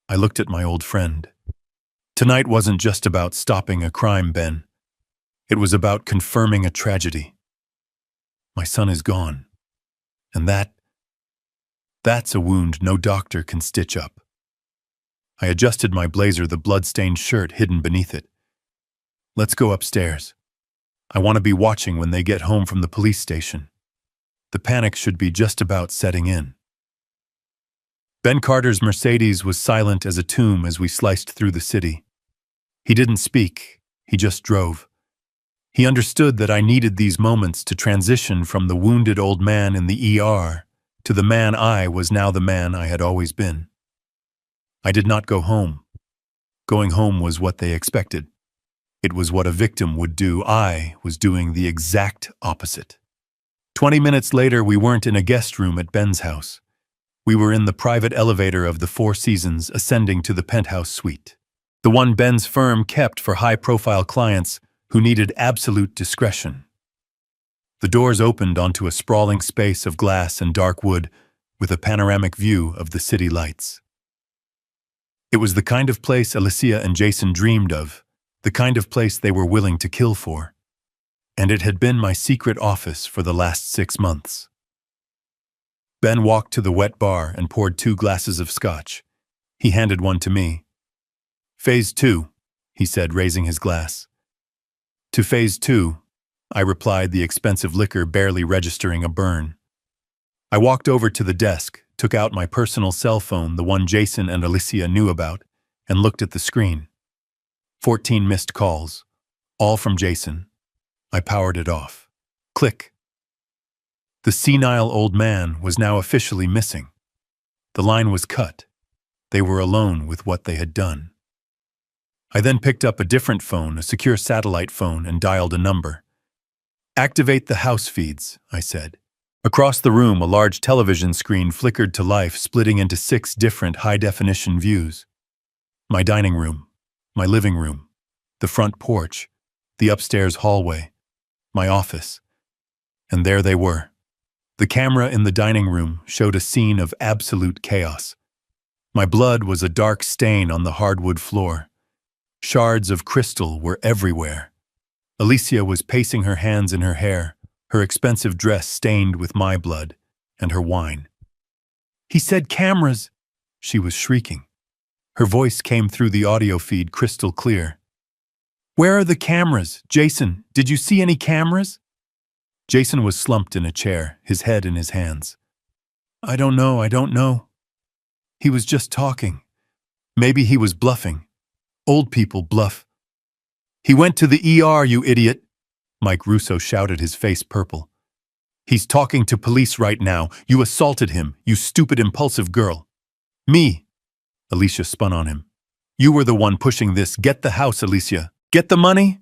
I looked at my old friend. Tonight wasn't just about stopping a crime, Ben. It was about confirming a tragedy. My son is gone. And that's a wound no doctor can stitch up. I adjusted my blazer, the blood-stained shirt hidden beneath it. Let's go upstairs. I want to be watching when they get home from the police station. The panic should be just about setting in. Ben Carter's Mercedes was silent as a tomb as we sliced through the city. He didn't speak, he just drove. He understood that I needed these moments to transition from the wounded old man in the ER to the man I was now, the man I had always been. I did not go home. Going home was what they expected. It was what a victim would do. I was doing the exact opposite. 20 minutes later, we weren't in a guest room at Ben's house. We were in the private elevator of the Four Seasons, ascending to the penthouse suite. The one Ben's firm kept for high-profile clients who needed absolute discretion. The doors opened onto a sprawling space of glass and dark wood with a panoramic view of the city lights. It was the kind of place Alicia and Jason dreamed of, the kind of place they were willing to kill for. And it had been my secret office for the last 6 months. Ben walked to the wet bar and poured 2 glasses of scotch. He handed one to me. "Phase 2, he said, raising his glass. "To phase 2, I replied, the expensive liquor barely registering a burn. I walked over to the desk, took out my personal cell phone, the one Jason and Alicia knew about, and looked at the screen. 14 missed calls, all from Jason. I powered it off. Click. The senile old man was now officially missing. The line was cut. They were alone with what they had done. I then picked up a different phone, a secure satellite phone, and dialed a number. "Activate the house feeds," I said. Across the room, a large television screen flickered to life, splitting into 6 different high-definition views. My dining room, my living room, the front porch, the upstairs hallway, my office. And there they were. The camera in the dining room showed a scene of absolute chaos. My blood was a dark stain on the hardwood floor. Shards of crystal were everywhere. Alicia was pacing, her hands in her hair, her expensive dress stained with my blood and her wine. "He said cameras!" She was shrieking. Her voice came through the audio feed crystal clear. "Where are the cameras? Jason, did you see any cameras?" Jason was slumped in a chair, his head in his hands. I don't know. He was just talking. Maybe he was bluffing. Old people bluff." "He went to the ER, you idiot," Mike Russo shouted, his face purple. "He's talking to police right now. You assaulted him, you stupid, impulsive girl." "Me," Alicia spun on him. "You were the one pushing this. Get the house, Alicia. Get the money."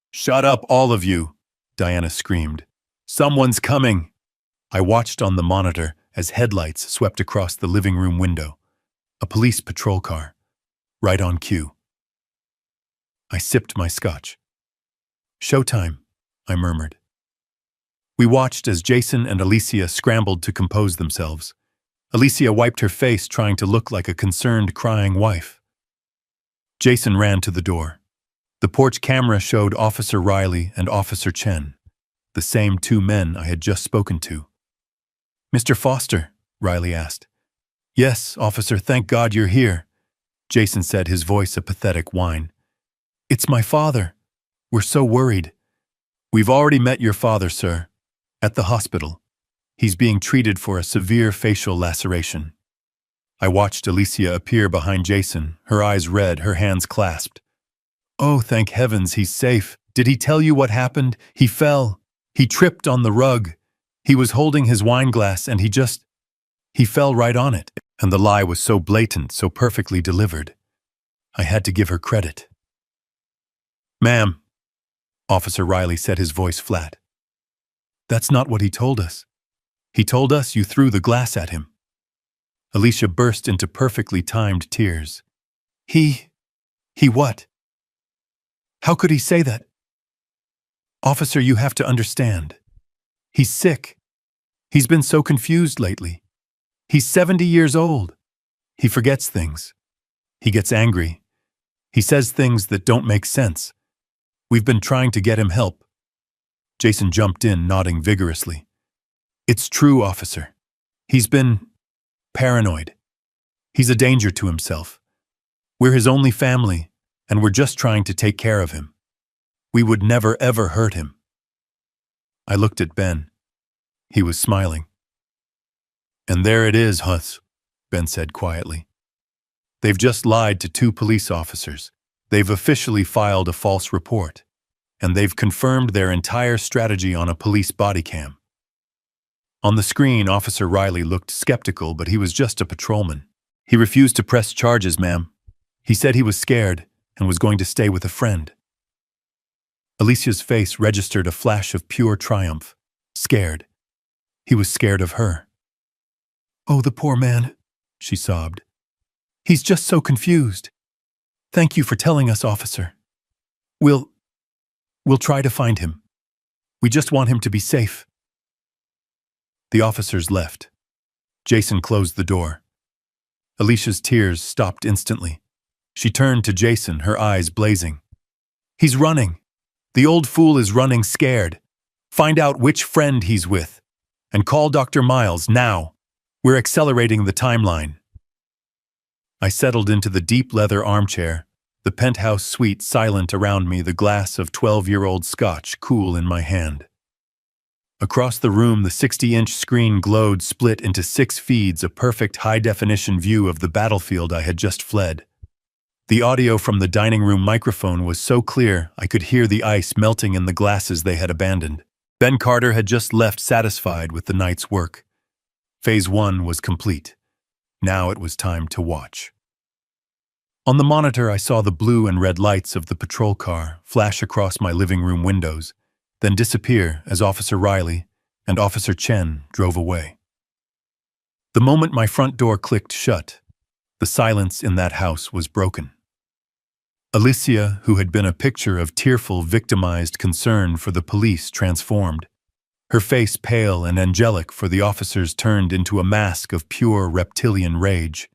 "Shut up, all of you," Diana screamed. "Someone's coming." I watched on the monitor as headlights swept across the living room window. A police patrol car. Right on cue. I sipped my scotch. "Showtime," I murmured. We watched as Jason and Alicia scrambled to compose themselves. Alicia wiped her face, trying to look like a concerned, crying wife. Jason ran to the door. The porch camera showed Officer Riley and Officer Chen, the same 2 men I had just spoken to. "Mr. Foster?" Riley asked. "Yes, officer, thank God you're here," Jason said, his voice a pathetic whine. "It's my father. We're so worried." "We've already met your father, sir. At the hospital. He's being treated for a severe facial laceration." I watched Alicia appear behind Jason, her eyes red, her hands clasped. "Oh, thank heavens, he's safe. Did he tell you what happened? He fell. He tripped on the rug. He was holding his wine glass and he fell right on it." And the lie was so blatant, so perfectly delivered. I had to give her credit. Ma'am, Officer Riley said, his voice flat. That's not what he told us. He told us you threw the glass at him. Alicia burst into perfectly timed tears. He what? How could he say that? Officer, you have to understand. He's sick. He's been so confused lately. He's 70 years old. He forgets things. He gets angry. He says things that don't make sense. We've been trying to get him help. Jason jumped in, nodding vigorously. It's true, officer. He's been paranoid. He's a danger to himself. We're his only family, and we're just trying to take care of him. We would never ever hurt him. I looked at Ben. He was smiling. And there it is, Huss, Ben said quietly. They've just lied to 2 police officers. They've officially filed a false report. And they've confirmed their entire strategy on a police body cam. On the screen, Officer Riley looked skeptical, but he was just a patrolman. He refused to press charges, ma'am. He said he was scared and was going to stay with a friend. Alicia's face registered a flash of pure triumph. Scared. He was scared of her. Oh, the poor man, she sobbed. He's just so confused. Thank you for telling us, officer. We'll try to find him. We just want him to be safe. The officers left. Jason closed the door. Alicia's tears stopped instantly. She turned to Jason, her eyes blazing. He's running. The old fool is running scared. Find out which friend he's with. And call Dr. Miles now. We're accelerating the timeline. I settled into the deep leather armchair, the penthouse suite silent around me, the glass of 12-year-old scotch cool in my hand. Across the room, the 60-inch screen glowed, split into 6 feeds, a perfect high-definition view of the battlefield I had just fled. The audio from the dining room microphone was so clear I could hear the ice melting in the glasses they had abandoned. Ben Carter had just left, satisfied with the night's work. Phase 1 was complete. Now it was time to watch. On the monitor, I saw the blue and red lights of the patrol car flash across my living room windows, then disappear as Officer Riley and Officer Chen drove away. The moment my front door clicked shut, the silence in that house was broken. Alicia, who had been a picture of tearful, victimized concern for the police, transformed. Her face pale and angelic for the officers turned into a mask of pure reptilian rage.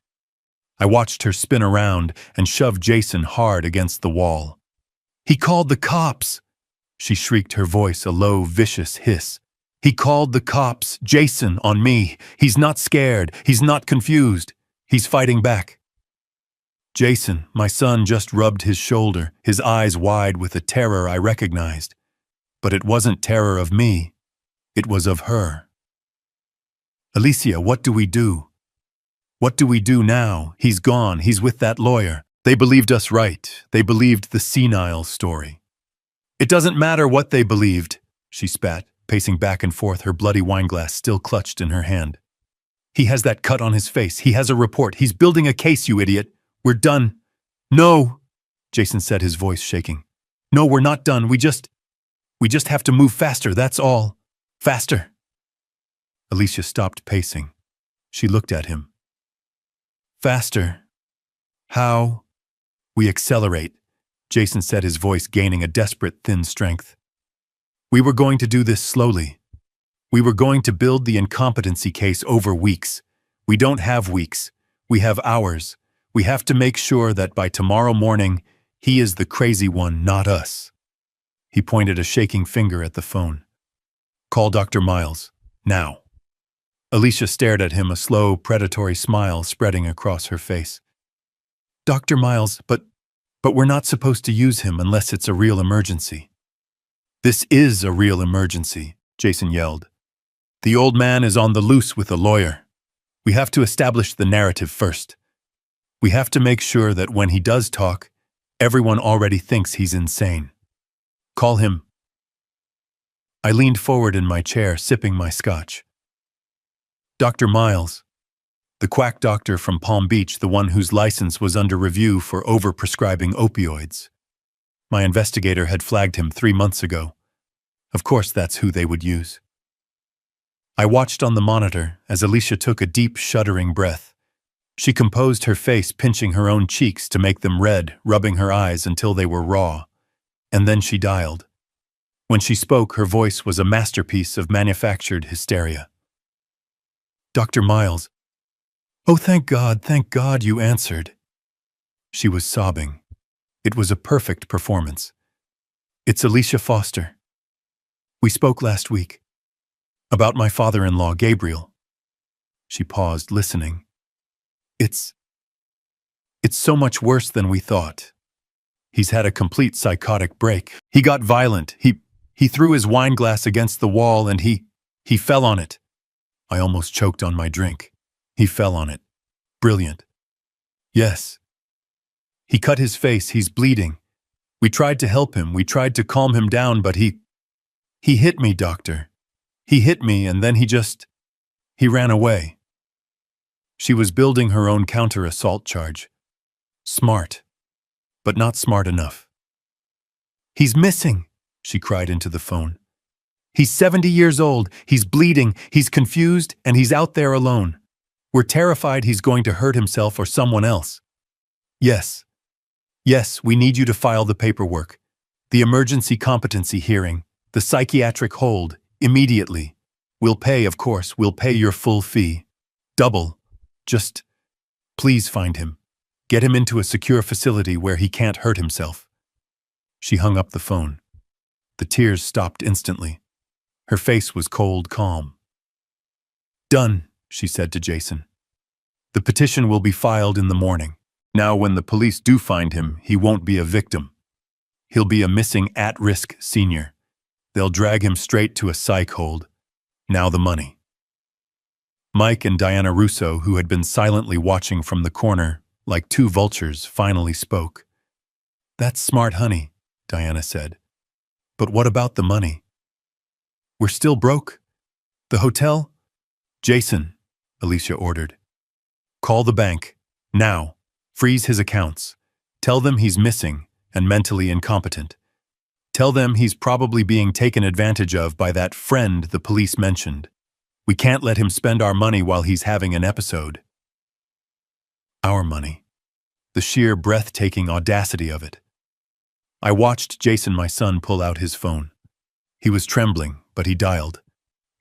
I watched her spin around and shove Jason hard against the wall. He called the cops! She shrieked, her voice a low, vicious hiss. He called the cops, Jason, on me. He's not scared. He's not confused. He's fighting back. Jason, my son, just rubbed his shoulder, his eyes wide with a terror I recognized. But it wasn't terror of me. It was of her. Alicia, what do we do? What do we do now? He's gone. He's with that lawyer. They believed us right. They believed the senile story. It doesn't matter what they believed, she spat, pacing back and forth, her bloody wineglass still clutched in her hand. He has that cut on his face. He has a report. He's building a case, you idiot. We're done. No, Jason said, his voice shaking. No, we're not done. We just have to move faster, that's all. Faster. Alicia stopped pacing. She looked at him. Faster. How? We accelerate, Jason said, his voice gaining a desperate thin strength. We were going to do this slowly. We were going to build the incompetency case over weeks. We don't have weeks. We have hours. We have to make sure that by tomorrow morning, he is the crazy one, not us. He pointed a shaking finger at the phone. Call Dr. Miles, now. Alicia stared at him, a slow, predatory smile spreading across her face. Dr. Miles, but we're not supposed to use him unless it's a real emergency. This is a real emergency, Jason yelled. The old man is on the loose with a lawyer. We have to establish the narrative first. We have to make sure that when he does talk, everyone already thinks he's insane. Call him. I leaned forward in my chair, sipping my scotch. Dr. Miles, the quack doctor from Palm Beach, the one whose license was under review for overprescribing opioids. My investigator had flagged him 3 months ago. Of course, that's who they would use. I watched on the monitor as Alicia took a deep, shuddering breath. She composed her face, pinching her own cheeks to make them red, rubbing her eyes until they were raw. And then she dialed. When she spoke, her voice was a masterpiece of manufactured hysteria. "Dr. Miles. Oh, thank God you answered." She was sobbing. It was a perfect performance. "It's Alicia Foster. We spoke last week. About my father-in-law, Gabriel." She paused, listening. It's so much worse than we thought. He's had a complete psychotic break. He got violent. He threw his wine glass against the wall and he fell on it." I almost choked on my drink. "He fell on it. Brilliant." "Yes. He cut his face. He's bleeding. We tried to help him. We tried to calm him down, but he hit me, doctor. He hit me and then he ran away." She was building her own counter-assault charge. Smart, but not smart enough. "He's missing," she cried into the phone. "He's 70 years old, he's bleeding, he's confused, and he's out there alone. We're terrified he's going to hurt himself or someone else." Yes, we need you to file the paperwork. The emergency competency hearing, the psychiatric hold, immediately. We'll pay, of course, we'll pay your full fee. Double. Just, please find him. Get him into a secure facility where he can't hurt himself." She hung up the phone. The tears stopped instantly. Her face was cold calm. "Done," she said to Jason. "The petition will be filed in the morning. Now when the police do find him, he won't be a victim. He'll be a missing at-risk senior. They'll drag him straight to a psych hold. Now the money." Mike and Diana Russo, who had been silently watching from the corner, like two vultures, finally spoke. "That's smart, honey," Diana said. "But what about the money? We're still broke. The hotel?" "Jason," Alicia ordered. "Call the bank. Now. Freeze his accounts. Tell them he's missing and mentally incompetent. Tell them he's probably being taken advantage of by that friend the police mentioned. We can't let him spend our money while he's having an episode." Our money. The sheer breathtaking audacity of it. I watched Jason, my son, pull out his phone. He was trembling, but he dialed.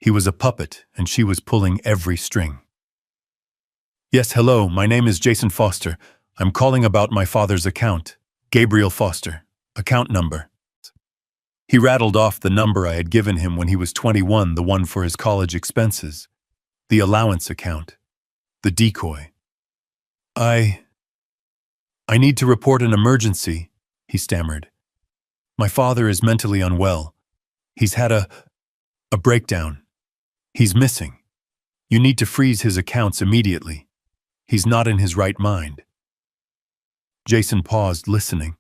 He was a puppet, and she was pulling every string. "Yes, hello, my name is Jason Foster. I'm calling about my father's account. Gabriel Foster. Account number." He rattled off the number I had given him when he was 21, the one for his college expenses. The allowance account. The decoy. I need to report an emergency," he stammered. "My father is mentally unwell. He's had a breakdown. He's missing. You need to freeze his accounts immediately. He's not in his right mind." Jason paused, listening.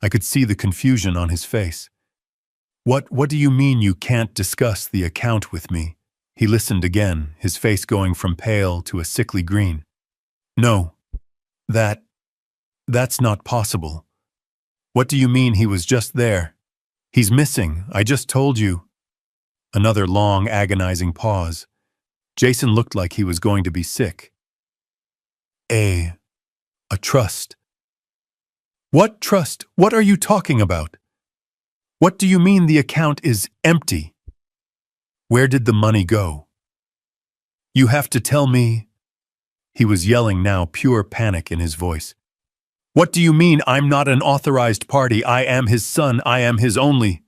I could see the confusion on his face. What do you mean you can't discuss the account with me?" He listened again, his face going from pale to a sickly green. "No. That's not possible. What do you mean he was just there? He's missing, I just told you." Another long, agonizing pause. Jason looked like he was going to be sick. A trust. What trust? What are you talking about? What do you mean the account is empty? Where did the money go? You have to tell me." He was yelling now, pure panic in his voice. "What do you mean I'm not an authorized party? I am his son. I am his only—"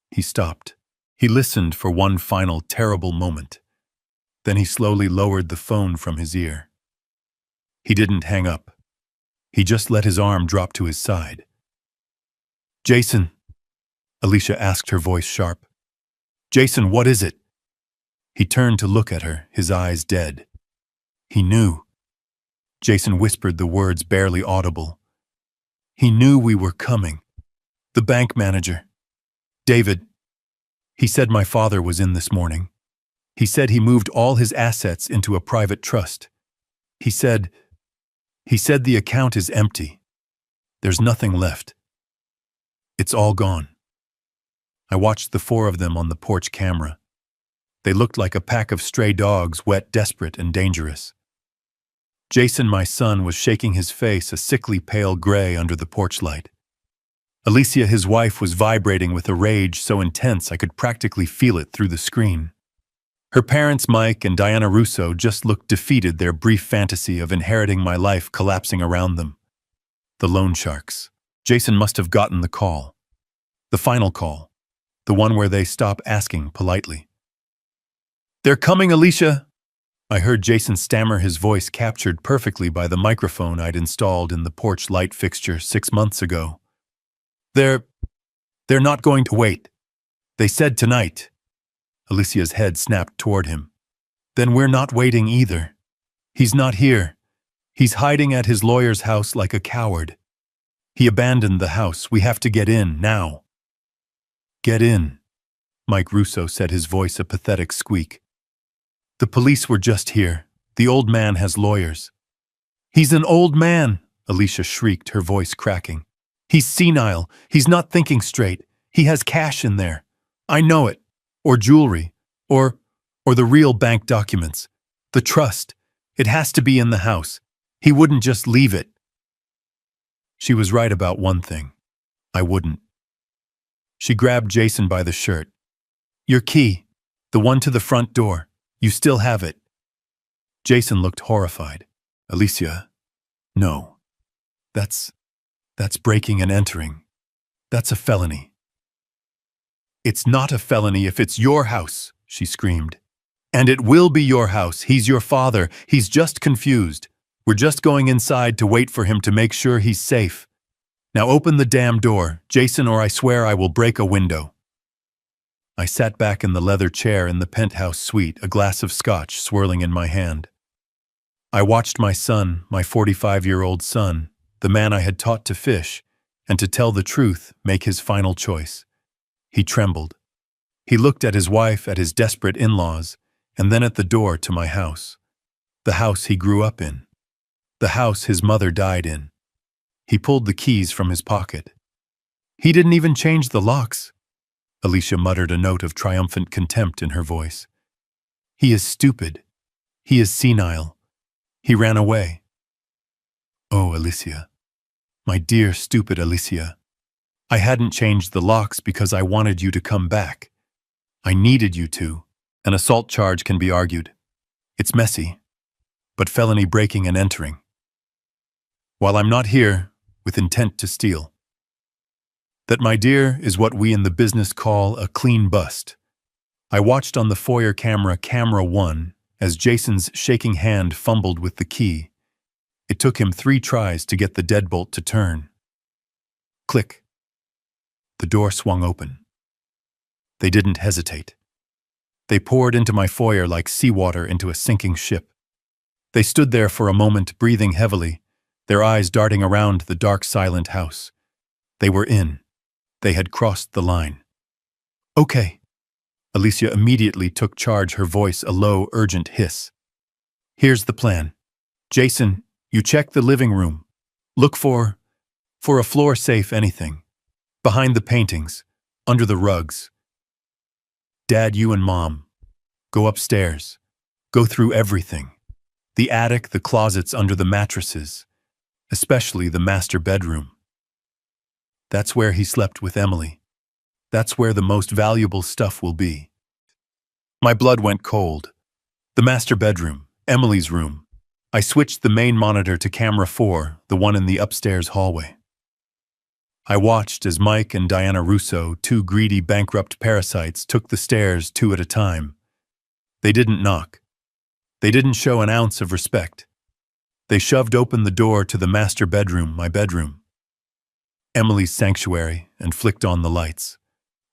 He stopped. He listened for one final terrible moment. Then he slowly lowered the phone from his ear. He didn't hang up. He just let his arm drop to his side. "Jason," Alicia asked, her voice sharp. "Jason, what is it?" He turned to look at her, his eyes dead. He knew. Jason whispered the words barely audible. "He knew we were coming. The bank manager. David. He said my father was in this morning. He said he moved all his assets into a private trust. He said the account is empty. There's nothing left." It's all gone. I watched the four of them on the porch camera. They looked like a pack of stray dogs, wet, desperate, and dangerous. Jason, my son, was shaking his face a sickly pale gray under the porch light. Alicia, his wife, was vibrating with a rage so intense I could practically feel it through the screen. Her parents, Mike and Diana Russo, just looked defeated, their brief fantasy of inheriting my life collapsing around them. The loan sharks. Jason must have gotten the call. The final call. The one where they stop asking politely. "They're coming, Alicia!" I heard Jason stammer, his voice captured perfectly by the microphone I'd installed in the porch light fixture 6 months ago. They're not going to wait. They said tonight." Alicia's head snapped toward him. "Then we're not waiting either. He's not here. He's hiding at his lawyer's house like a coward. He abandoned the house. We have to get in, now." "Get in," Mike Russo said, his voice a pathetic squeak. "The police were just here. The old man has lawyers." "He's an old man," Alicia shrieked, her voice cracking. "He's senile. He's not thinking straight. He has cash in there. I know it. Or jewelry. Or the real bank documents. The trust. It has to be in the house. He wouldn't just leave it." She was right about one thing. I wouldn't. She grabbed Jason by the shirt. "Your key. The one to the front door. You still have it." Jason looked horrified. "Alicia, no. That's breaking and entering. That's a felony." "It's not a felony if it's your house," she screamed. "And it will be your house. He's your father. He's just confused. We're just going inside to wait for him to make sure he's safe. Now open the damn door, Jason, or I swear I will break a window." I sat back in the leather chair in the penthouse suite, a glass of scotch swirling in my hand. I watched my son, my 45-year-old son, the man I had taught to fish, and to tell the truth, make his final choice. He trembled. He looked at his wife, at his desperate in-laws, and then at the door to my house. The house he grew up in. The house his mother died in. He pulled the keys from his pocket. "He didn't even change the locks." Alicia muttered, a note of triumphant contempt in her voice. "He is stupid. He is senile. He ran away." "Oh, Alicia. My dear, stupid Alicia. I hadn't changed the locks because I wanted you to come back. I needed you to. An assault charge can be argued. It's messy. But felony breaking and entering. While I'm not here, with intent to steal. That, my dear, is what we in the business call a clean bust." I watched on the foyer camera 1, as Jason's shaking hand fumbled with the key. It took him 3 tries to get the deadbolt to turn. Click. The door swung open. They didn't hesitate. They poured into my foyer like seawater into a sinking ship. They stood there for a moment, breathing heavily, their eyes darting around the dark, silent house. They were in. They had crossed the line. "Okay." Alicia immediately took charge, her voice a low, urgent hiss. "Here's the plan. Jason, you check the living room. Look for a floor safe, anything. Behind the paintings, under the rugs. Dad, you and Mom, go upstairs. Go through everything. The attic, the closets under the mattresses, especially the master bedroom. That's where he slept with Emily. That's where the most valuable stuff will be." My blood went cold. The master bedroom, Emily's room. I switched the main monitor to camera 4, the one in the upstairs hallway. I watched as Mike and Diana Russo, 2 greedy, bankrupt parasites, took the stairs 2 at a time. They didn't knock. They didn't show an ounce of respect. They shoved open the door to the master bedroom, my bedroom. Emily's sanctuary, and flicked on the lights.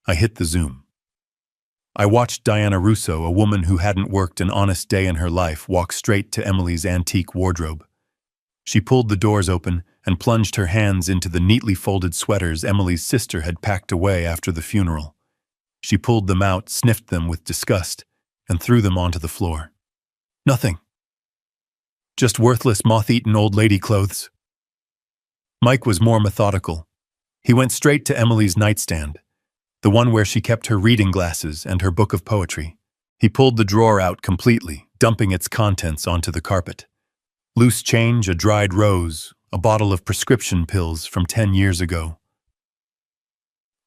I hit the zoom. I watched Diana Russo, a woman who hadn't worked an honest day in her life, walk straight to Emily's antique wardrobe. She pulled the doors open and plunged her hands into the neatly folded sweaters Emily's sister had packed away after the funeral. She pulled them out, sniffed them with disgust, and threw them onto the floor. "Nothing. Just worthless, moth-eaten old lady clothes." Mike was more methodical. He went straight to Emily's nightstand, the one where she kept her reading glasses and her book of poetry. He pulled the drawer out completely, dumping its contents onto the carpet. Loose change, a dried rose, a bottle of prescription pills from 10 years ago.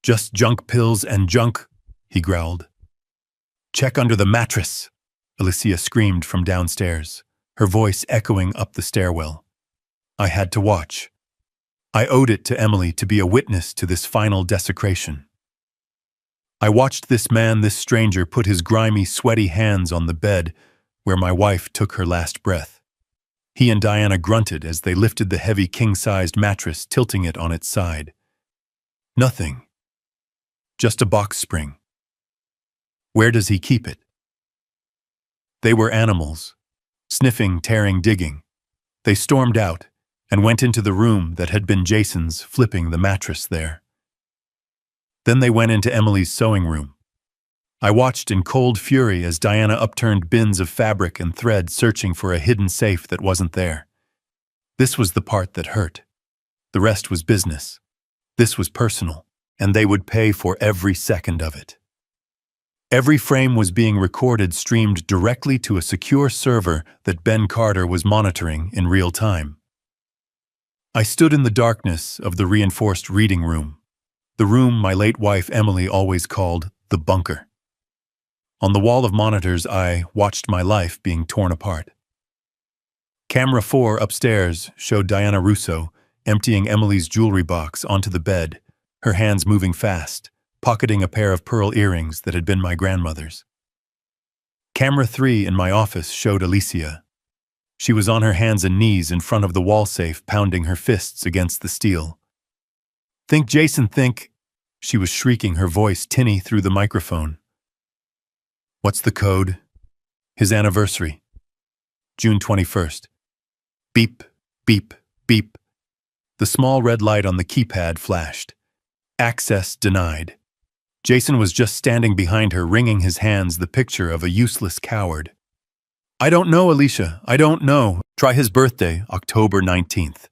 "Just junk pills and junk," he growled. "Check under the mattress," Alicia screamed from downstairs, her voice echoing up the stairwell. I had to watch. I owed it to Emily to be a witness to this final desecration. I watched this man, this stranger, put his grimy, sweaty hands on the bed where my wife took her last breath. He and Diana grunted as they lifted the heavy king-sized mattress, tilting it on its side. Nothing. Just a box spring. Where does he keep it? They were animals. Sniffing, tearing, digging. They stormed out and went into the room that had been Jason's, flipping the mattress there. Then they went into Emily's sewing room. I watched in cold fury as Diana upturned bins of fabric and thread, searching for a hidden safe that wasn't there. This was the part that hurt. The rest was business. This was personal, and they would pay for every second of it. Every frame was being recorded, streamed directly to a secure server that Ben Carter was monitoring in real time. I stood in the darkness of the reinforced reading room, the room my late wife Emily always called the bunker. On the wall of monitors, I watched my life being torn apart. Camera 4 upstairs showed Diana Russo emptying Emily's jewelry box onto the bed, her hands moving fast, pocketing a pair of pearl earrings that had been my grandmother's. Camera 3 in my office showed Alicia. She was on her hands and knees in front of the wall safe, pounding her fists against the steel. "Think, Jason, think," she was shrieking, her voice tinny through the microphone. "What's the code?" "His anniversary. June 21st. Beep, beep, beep." The small red light on the keypad flashed. Access denied. Jason was just standing behind her, wringing his hands, the picture of a useless coward. "I don't know, Alicia, I don't know. Try his birthday, October 19th.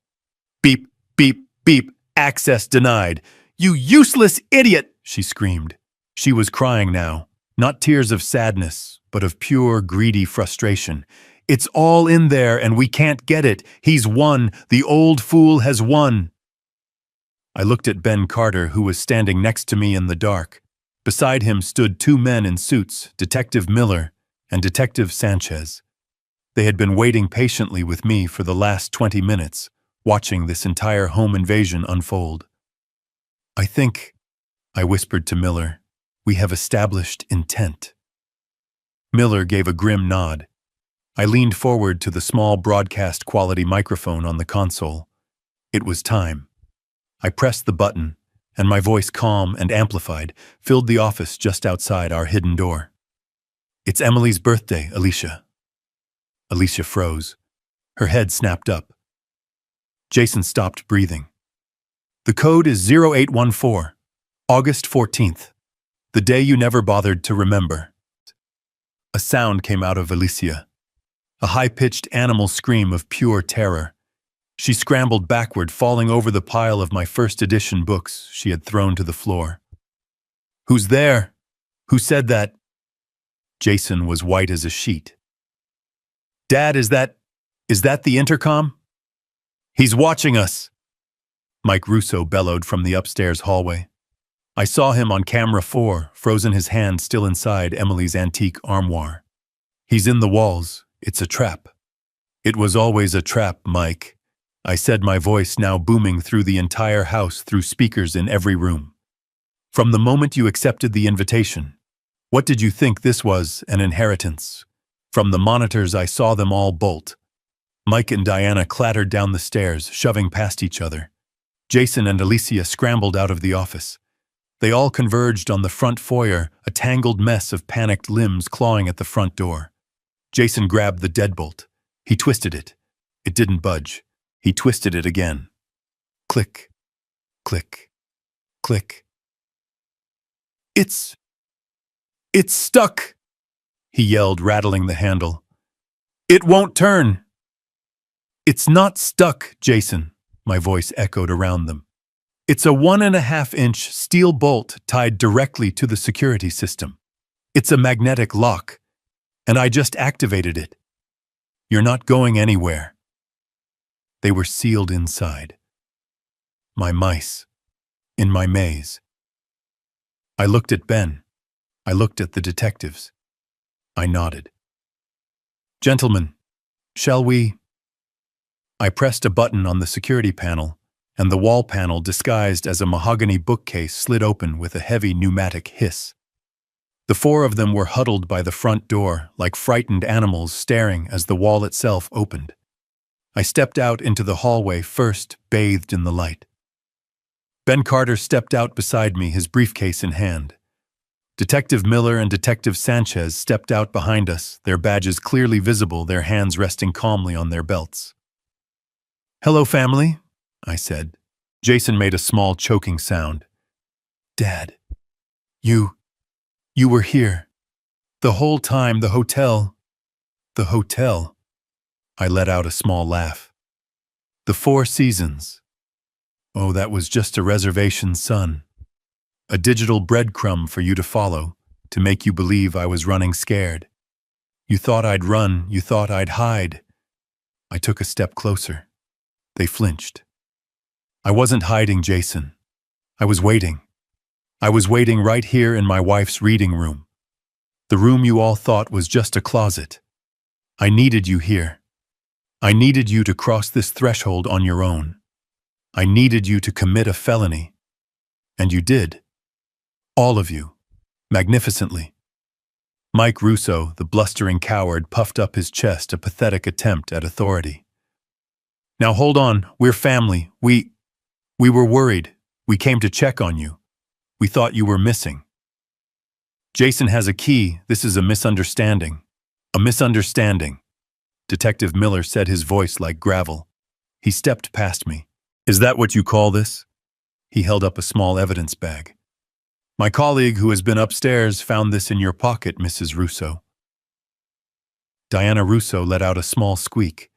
Beep, beep, beep, access denied. You useless idiot!" she screamed. She was crying now, not tears of sadness, but of pure, greedy frustration. "It's all in there and we can't get it. He's won. The old fool has won." I looked at Ben Carter, who was standing next to me in the dark. Beside him stood two men in suits, Detective Miller and Detective Sanchez. They had been waiting patiently with me for the last 20 minutes, watching this entire home invasion unfold. "I think," I whispered to Miller, "we have established intent." Miller gave a grim nod. I leaned forward to the small broadcast-quality microphone on the console. It was time. I pressed the button, and my voice, calm and amplified, filled the office just outside our hidden door. "It's Emily's birthday, Alicia." Alicia froze. Her head snapped up. Jason stopped breathing. "The code is 0814, August 14th, the day you never bothered to remember." A sound came out of Alicia, a high-pitched animal scream of pure terror. She scrambled backward, falling over the pile of my first edition books she had thrown to the floor. "Who's there? Who said that?" Jason was white as a sheet. "Dad, is that the intercom?" "He's watching us," Mike Russo bellowed from the upstairs hallway. I saw him on camera 4, frozen, his hand still inside Emily's antique armoire. "He's in the walls. It's a trap." "It was always a trap, Mike," I said, my voice now booming through the entire house, through speakers in every room. "From the moment you accepted the invitation, what did you think this was, an inheritance? From the monitors I saw them all bolt." Mike and Diana clattered down the stairs, shoving past each other. Jason and Alicia scrambled out of the office. They all converged on the front foyer, a tangled mess of panicked limbs clawing at the front door. Jason grabbed the deadbolt. He twisted it. It didn't budge. He twisted it again. Click, click, click. It's stuck," he yelled, rattling the handle. "It won't turn." "It's not stuck, Jason," my voice echoed around them. It's a 1.5-inch steel bolt tied directly to the security system. It's a magnetic lock, and I just activated it. You're not going anywhere. They were sealed inside. My mice. In my maze. I looked at Ben. I looked at the detectives. I nodded. Gentlemen, shall we? I pressed a button on the security panel, and the wall panel disguised as a mahogany bookcase slid open with a heavy pneumatic hiss. The four of them were huddled by the front door, like frightened animals staring as the wall itself opened. I stepped out into the hallway first, bathed in the light. Ben Carter stepped out beside me, his briefcase in hand. Detective Miller and Detective Sanchez stepped out behind us, their badges clearly visible, their hands resting calmly on their belts. "Hello, family," I said. Jason made a small choking sound. "Dad, you were here. The whole time, the hotel. I let out a small laugh. "The Four Seasons. Oh, that was just a reservation, son. A digital breadcrumb for you to follow, to make you believe I was running scared. You thought I'd run, you thought I'd hide." I took a step closer. They flinched. "I wasn't hiding, Jason. I was waiting. I was waiting right here in my wife's reading room. The room you all thought was just a closet. I needed you here. I needed you to cross this threshold on your own. I needed you to commit a felony. And you did. All of you. Magnificently." Mike Russo, the blustering coward, puffed up his chest, a pathetic attempt at authority. "Now hold on, we're family. We were worried. We came to check on you. We thought you were missing." "Jason has a key. This is a misunderstanding. A misunderstanding." Detective Miller said, his voice like gravel. He stepped past me. "Is that what you call this?" He held up a small evidence bag. "My colleague who has been upstairs found this in your pocket, Mrs. Russo." Diana Russo let out a small squeak,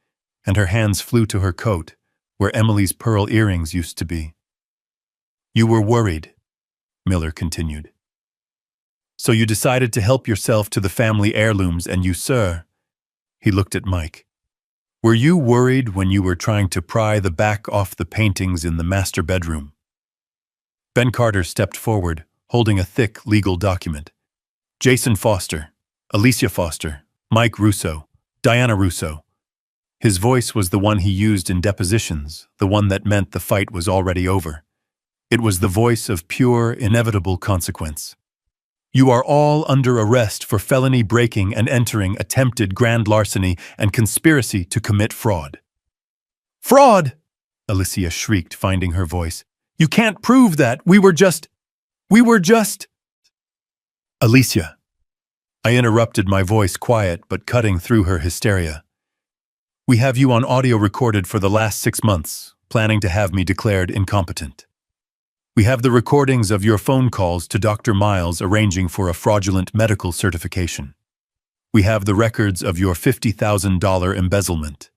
and her hands flew to her coat, where Emily's pearl earrings used to be. "You were worried," Miller continued. "So you decided to help yourself to the family heirlooms, and you, sir," he looked at Mike. "Were you worried when you were trying to pry the back off the paintings in the master bedroom?" Ben Carter stepped forward, holding a thick legal document. "Jason Foster, Alicia Foster, Mike Russo, Diana Russo." His voice was the one he used in depositions, the one that meant the fight was already over. It was the voice of pure, inevitable consequence. "You are all under arrest for felony breaking and entering, attempted grand larceny, and conspiracy to commit fraud." "Fraud!" Alicia shrieked, finding her voice. "You can't prove that. We were just... Alicia. I interrupted, my voice quiet but cutting through her hysteria. "We have you on audio recorded for the last 6 months, planning to have me declared incompetent. We have the recordings of your phone calls to Dr. Miles arranging for a fraudulent medical certification. We have the records of your $50,000 embezzlement.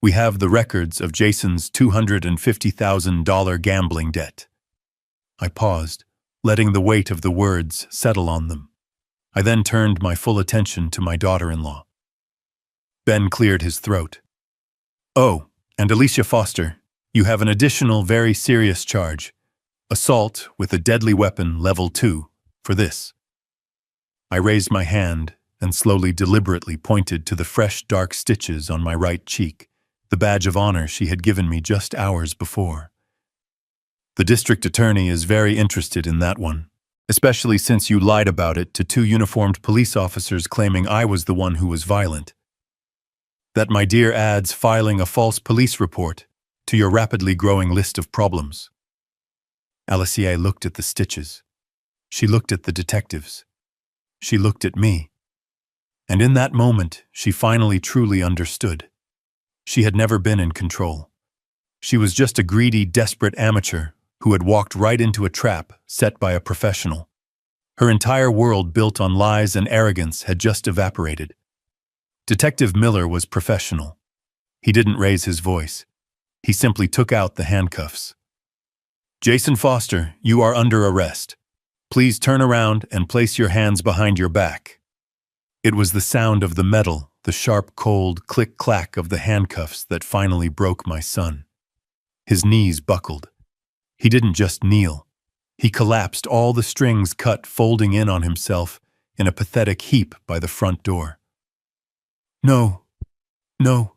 We have the records of Jason's $250,000 gambling debt." I paused, letting the weight of the words settle on them. I then turned my full attention to my daughter-in-law. Ben cleared his throat. "Oh, and Alicia Foster, you have an additional very serious charge. Assault with a deadly weapon, level 2, for this." I raised my hand and slowly, deliberately pointed to the fresh, dark stitches on my right cheek, the badge of honor she had given me just hours before. "The district attorney is very interested in that one, especially since you lied about it to 2 uniformed police officers claiming I was the one who was violent. That, my dear, adds filing a false police report to your rapidly growing list of problems." Alicia looked at the stitches. She looked at the detectives. She looked at me. And in that moment, she finally truly understood. She had never been in control. She was just a greedy, desperate amateur who had walked right into a trap set by a professional. Her entire world built on lies and arrogance had just evaporated. Detective Miller was professional. He didn't raise his voice. He simply took out the handcuffs. Jason Foster, you are under arrest. Please turn around and place your hands behind your back. It was the sound of the metal, the sharp, cold click-clack of the handcuffs that finally broke my son. His knees buckled. He didn't just kneel. He collapsed, all the strings cut, folding in on himself in a pathetic heap by the front door. No, no,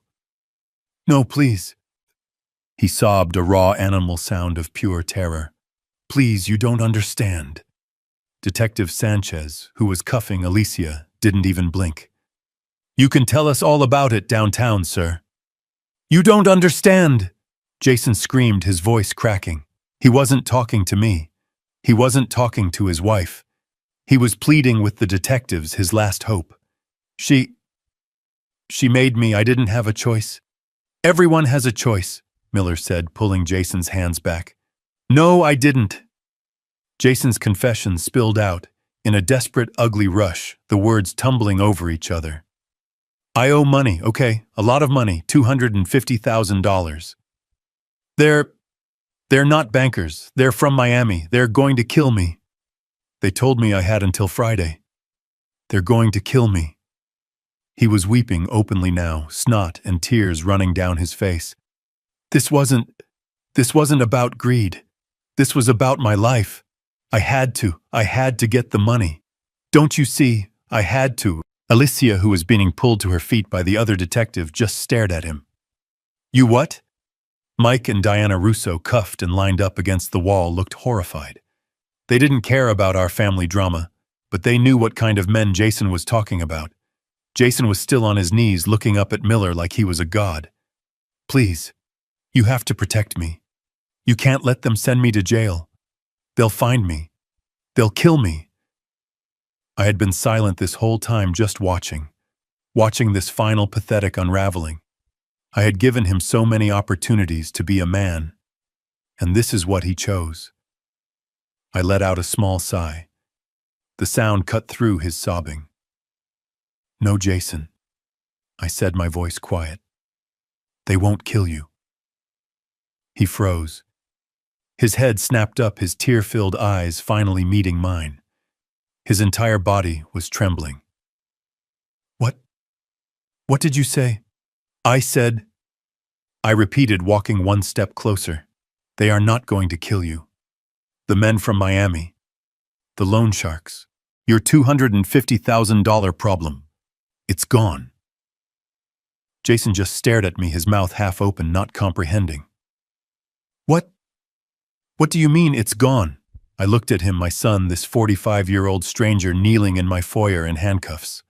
no, please. He sobbed, a raw animal sound of pure terror. Please, you don't understand. Detective Sanchez, who was cuffing Alicia, didn't even blink. You can tell us all about it downtown, sir. You don't understand! Jason screamed, his voice cracking. He wasn't talking to me. He wasn't talking to his wife. He was pleading with the detectives, his last hope. She made me. I didn't have a choice. Everyone has a choice, Miller said, pulling Jason's hands back. No, I didn't. Jason's confession spilled out, in a desperate, ugly rush, the words tumbling over each other. I owe money, okay, a lot of money, $250,000. They're not bankers. They're from Miami. They're going to kill me. They told me I had until Friday. They're going to kill me. He was weeping openly now, snot and tears running down his face. This wasn't about greed. This was about my life. I had to get the money. Don't you see? I had to. Alicia, who was being pulled to her feet by the other detective, just stared at him. You what? Mike and Diana Russo, cuffed and lined up against the wall, looked horrified. They didn't care about our family drama, but they knew what kind of men Jason was talking about. Jason was still on his knees, looking up at Miller like he was a god. Please, you have to protect me. You can't let them send me to jail. They'll find me. They'll kill me. I had been silent this whole time, just watching this final pathetic unraveling. I had given him so many opportunities to be a man, and this is what he chose. I let out a small sigh. The sound cut through his sobbing. No, Jason, I said, my voice quiet. They won't kill you. He froze. His head snapped up, his tear-filled eyes finally meeting mine. His entire body was trembling. What did you say? I repeated, walking one step closer. They are not going to kill you. The men from Miami. The loan sharks. Your $250,000 problem. It's gone. Jason just stared at me, his mouth half open, not comprehending. What do you mean it's gone? I looked at him, my son, this 45-year-old stranger kneeling in my foyer in handcuffs.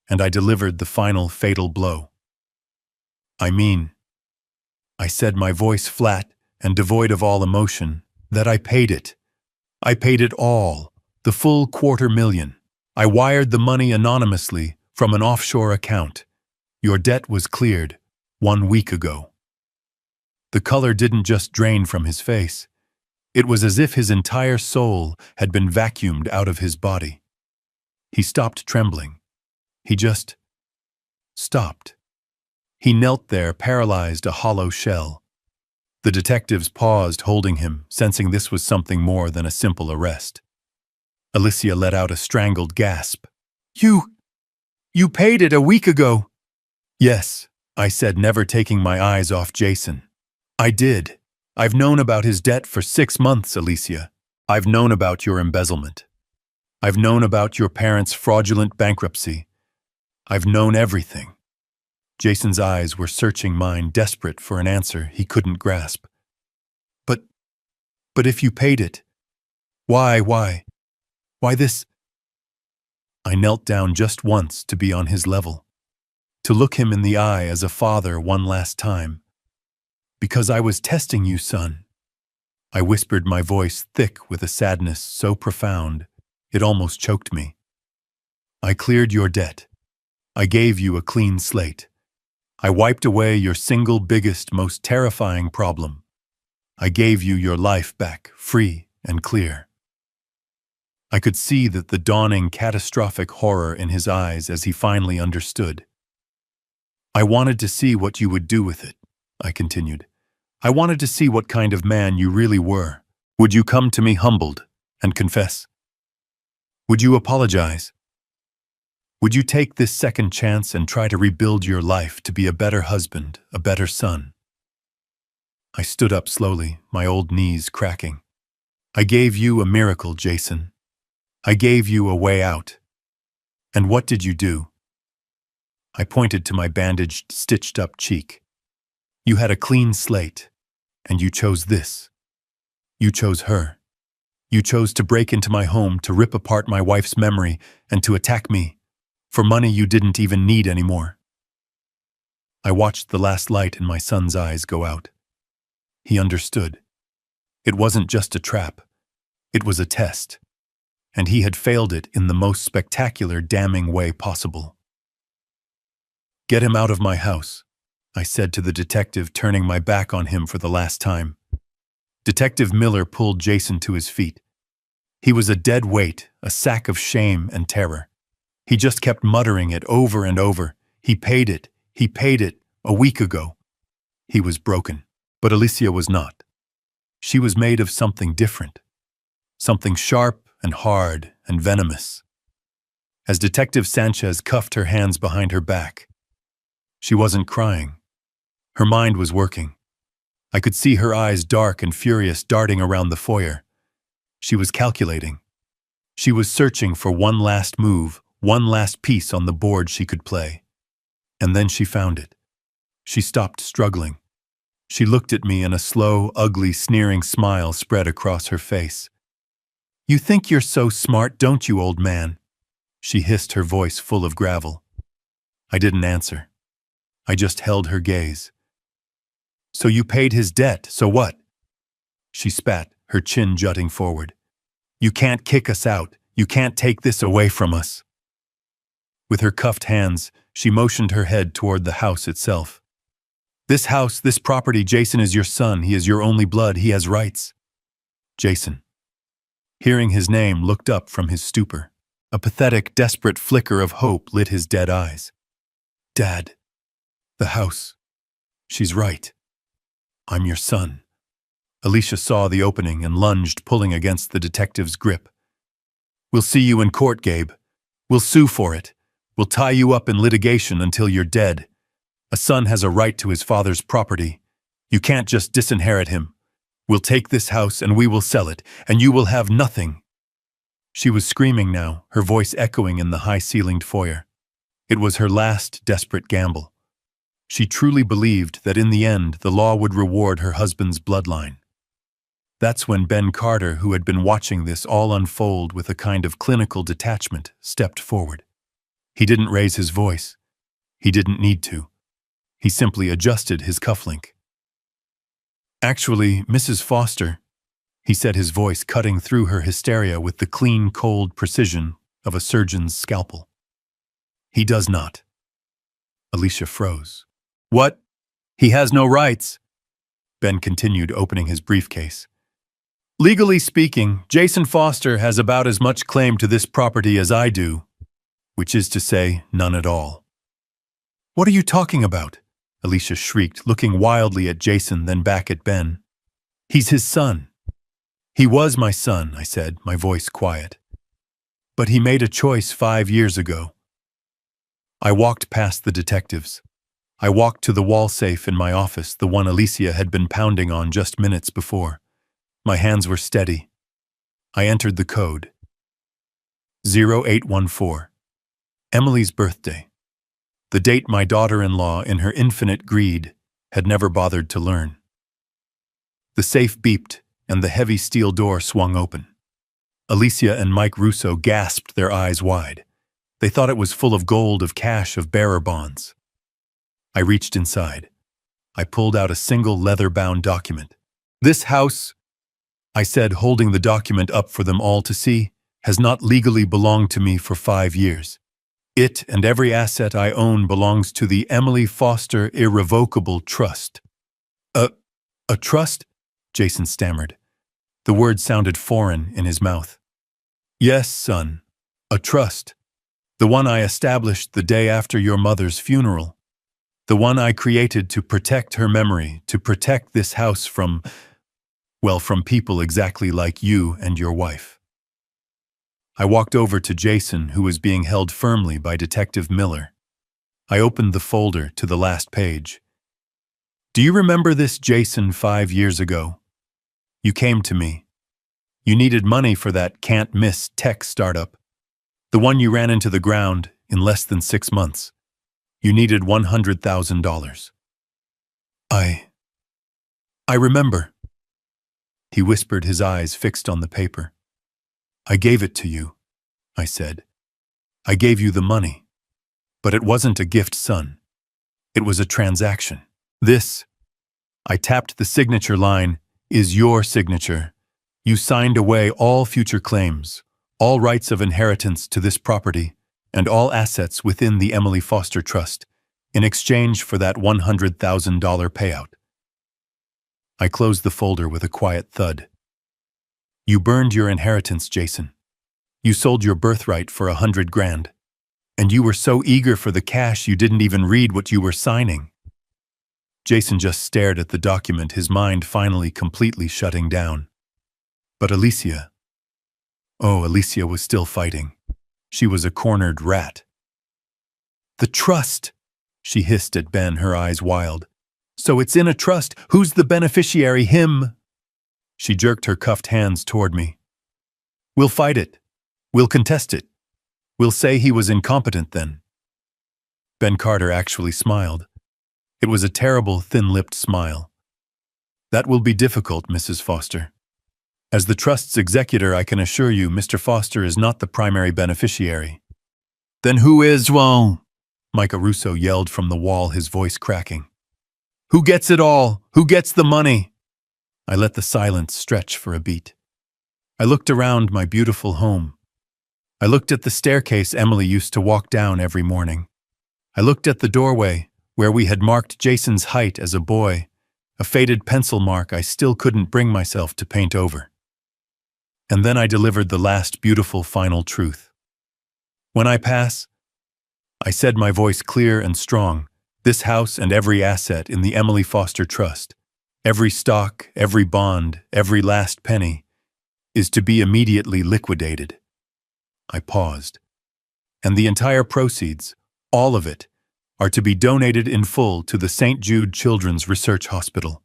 And I delivered the final fatal blow. I said, my voice flat and devoid of all emotion, that I paid it. I paid it all, the full $250,000. I wired the money anonymously from an offshore account. Your debt was cleared 1 week ago. The color didn't just drain from his face. It was as if his entire soul had been vacuumed out of his body. He stopped trembling. He just stopped. He knelt there, paralyzed, a hollow shell. The detectives paused, holding him, sensing this was something more than a simple arrest. Alicia let out a strangled gasp. You paid it a week ago. Yes, I said, never taking my eyes off Jason. I did. I've known about his debt for 6 months, Alicia. I've known about your embezzlement. I've known about your parents' fraudulent bankruptcy. I've known everything. Jason's eyes were searching mine, desperate for an answer he couldn't grasp. But if you paid it, why this? I knelt down just once to be on his level, to look him in the eye as a father one last time. Because I was testing you, son. I whispered, my voice thick with a sadness so profound it almost choked me. I cleared your debt. I gave you a clean slate. I wiped away your single biggest, most terrifying problem. I gave you your life back, free and clear. I could see that the dawning catastrophic horror in his eyes as he finally understood. I wanted to see what you would do with it, I continued. I wanted to see what kind of man you really were. Would you come to me humbled and confess? Would you apologize? Would you take this second chance and try to rebuild your life to be a better husband, a better son? I stood up slowly, my old knees cracking. I gave you a miracle, Jason. I gave you a way out. And what did you do? I pointed to my bandaged, stitched-up cheek. You had a clean slate, and you chose this. You chose her. You chose to break into my home, to rip apart my wife's memory, and to attack me, for money you didn't even need anymore. I watched the last light in my son's eyes go out. He understood. It wasn't just a trap. It was a test. And he had failed it in the most spectacular, damning way possible. Get him out of my house, I said to the detective, turning my back on him for the last time. Detective Miller pulled Jason to his feet. He was a dead weight, a sack of shame and terror. He just kept muttering it over and over. He paid it, a week ago. He was broken, but Alicia was not. She was made of something different, something sharp and hard and venomous. As Detective Sanchez cuffed her hands behind her back, she wasn't crying. Her mind was working. I could see her eyes dark and furious darting around the foyer. She was calculating. She was searching for one last move, one last piece on the board she could play. And then she found it. She stopped struggling. She looked at me and a slow, ugly, sneering smile spread across her face. You think you're so smart, don't you, old man? She hissed, her voice full of gravel. I didn't answer. I just held her gaze. So you paid his debt, so what? She spat, her chin jutting forward. You can't kick us out. You can't take this away from us. With her cuffed hands, she motioned her head toward the house itself. This house, this property, Jason is your son. He is your only blood. He has rights. Jason. Hearing his name, looked up from his stupor. A pathetic, desperate flicker of hope lit his dead eyes. Dad. The house. She's right. I'm your son. Alicia saw the opening and lunged, pulling against the detective's grip. We'll see you in court, Gabe. We'll sue for it. We'll tie you up in litigation until you're dead. A son has a right to his father's property. You can't just disinherit him. We'll take this house and we will sell it, and you will have nothing. She was screaming now, her voice echoing in the high-ceilinged foyer. It was her last desperate gamble. She truly believed that in the end the law would reward her husband's bloodline. That's when Ben Carter, who had been watching this all unfold with a kind of clinical detachment, stepped forward. He didn't raise his voice. He didn't need to. He simply adjusted his cufflink. Actually, Mrs. Foster, he said, his voice cutting through her hysteria with the clean, cold precision of a surgeon's scalpel. He does not. Alicia froze. What? He has no rights. Ben continued, opening his briefcase. Legally speaking, Jason Foster has about as much claim to this property as I do, which is to say, none at all. What are you talking about? Alicia shrieked, looking wildly at Jason, then back at Ben. He's his son. He was my son, I said, my voice quiet. But he made a choice 5 years ago. I walked past the detectives. I walked to the wall safe in my office, the one Alicia had been pounding on just minutes before. My hands were steady. I entered the code. 0814. Emily's birthday. The date my daughter-in-law, in her infinite greed, had never bothered to learn. The safe beeped, and the heavy steel door swung open. Alicia and Mike Russo gasped, their eyes wide. They thought it was full of gold, of cash, of bearer bonds. I reached inside. I pulled out a single leather-bound document. This house, I said, holding the document up for them all to see, has not legally belonged to me for 5 years. It and every asset I own belongs to the Emily Foster Irrevocable Trust. A trust? Jason stammered. The word sounded foreign in his mouth. Yes, son, a trust. The one I established the day after your mother's funeral. The one I created to protect her memory, to protect this house from, Well, from people exactly like you and your wife. I walked over to Jason, who was being held firmly by Detective Miller. I opened the folder to the last page. Do you remember this Jason 5 years ago? You came to me. You needed money for that can't-miss tech startup. The one you ran into the ground in less than 6 months. You needed $100,000. I remember. He whispered, his eyes fixed on the paper. I gave it to you, I said. I gave you the money. But it wasn't a gift, son. It was a transaction. This, I tapped the signature line, is your signature. You signed away all future claims, all rights of inheritance to this property, and all assets within the Emily Foster Trust, in exchange for that $100,000 payout. I closed the folder with a quiet thud. You burned your inheritance, Jason. You sold your birthright for $100,000. And you were so eager for the cash you didn't even read what you were signing. Jason just stared at the document, his mind finally completely shutting down. But Alicia... Oh, Alicia was still fighting. She was a cornered rat. The trust, she hissed at Ben, her eyes wild. So it's in a trust. Who's the beneficiary? Him. She jerked her cuffed hands toward me. We'll fight it. We'll contest it. We'll say he was incompetent then. Ben Carter actually smiled. It was a terrible, thin-lipped smile. That will be difficult, Mrs. Foster. As the trust's executor, I can assure you Mr. Foster is not the primary beneficiary. Then who is, well? Micah Russo yelled from the wall, his voice cracking. Who gets it all? Who gets the money? I let the silence stretch for a beat. I looked around my beautiful home. I looked at the staircase Emily used to walk down every morning. I looked at the doorway, where we had marked Jason's height as a boy, a faded pencil mark I still couldn't bring myself to paint over. And then I delivered the last beautiful final truth. When I pass, I said, my voice clear and strong, this house and every asset in the Emily Foster Trust, every stock, every bond, every last penny, is to be immediately liquidated. I paused. And the entire proceeds, all of it, are to be donated in full to the St. Jude Children's Research Hospital.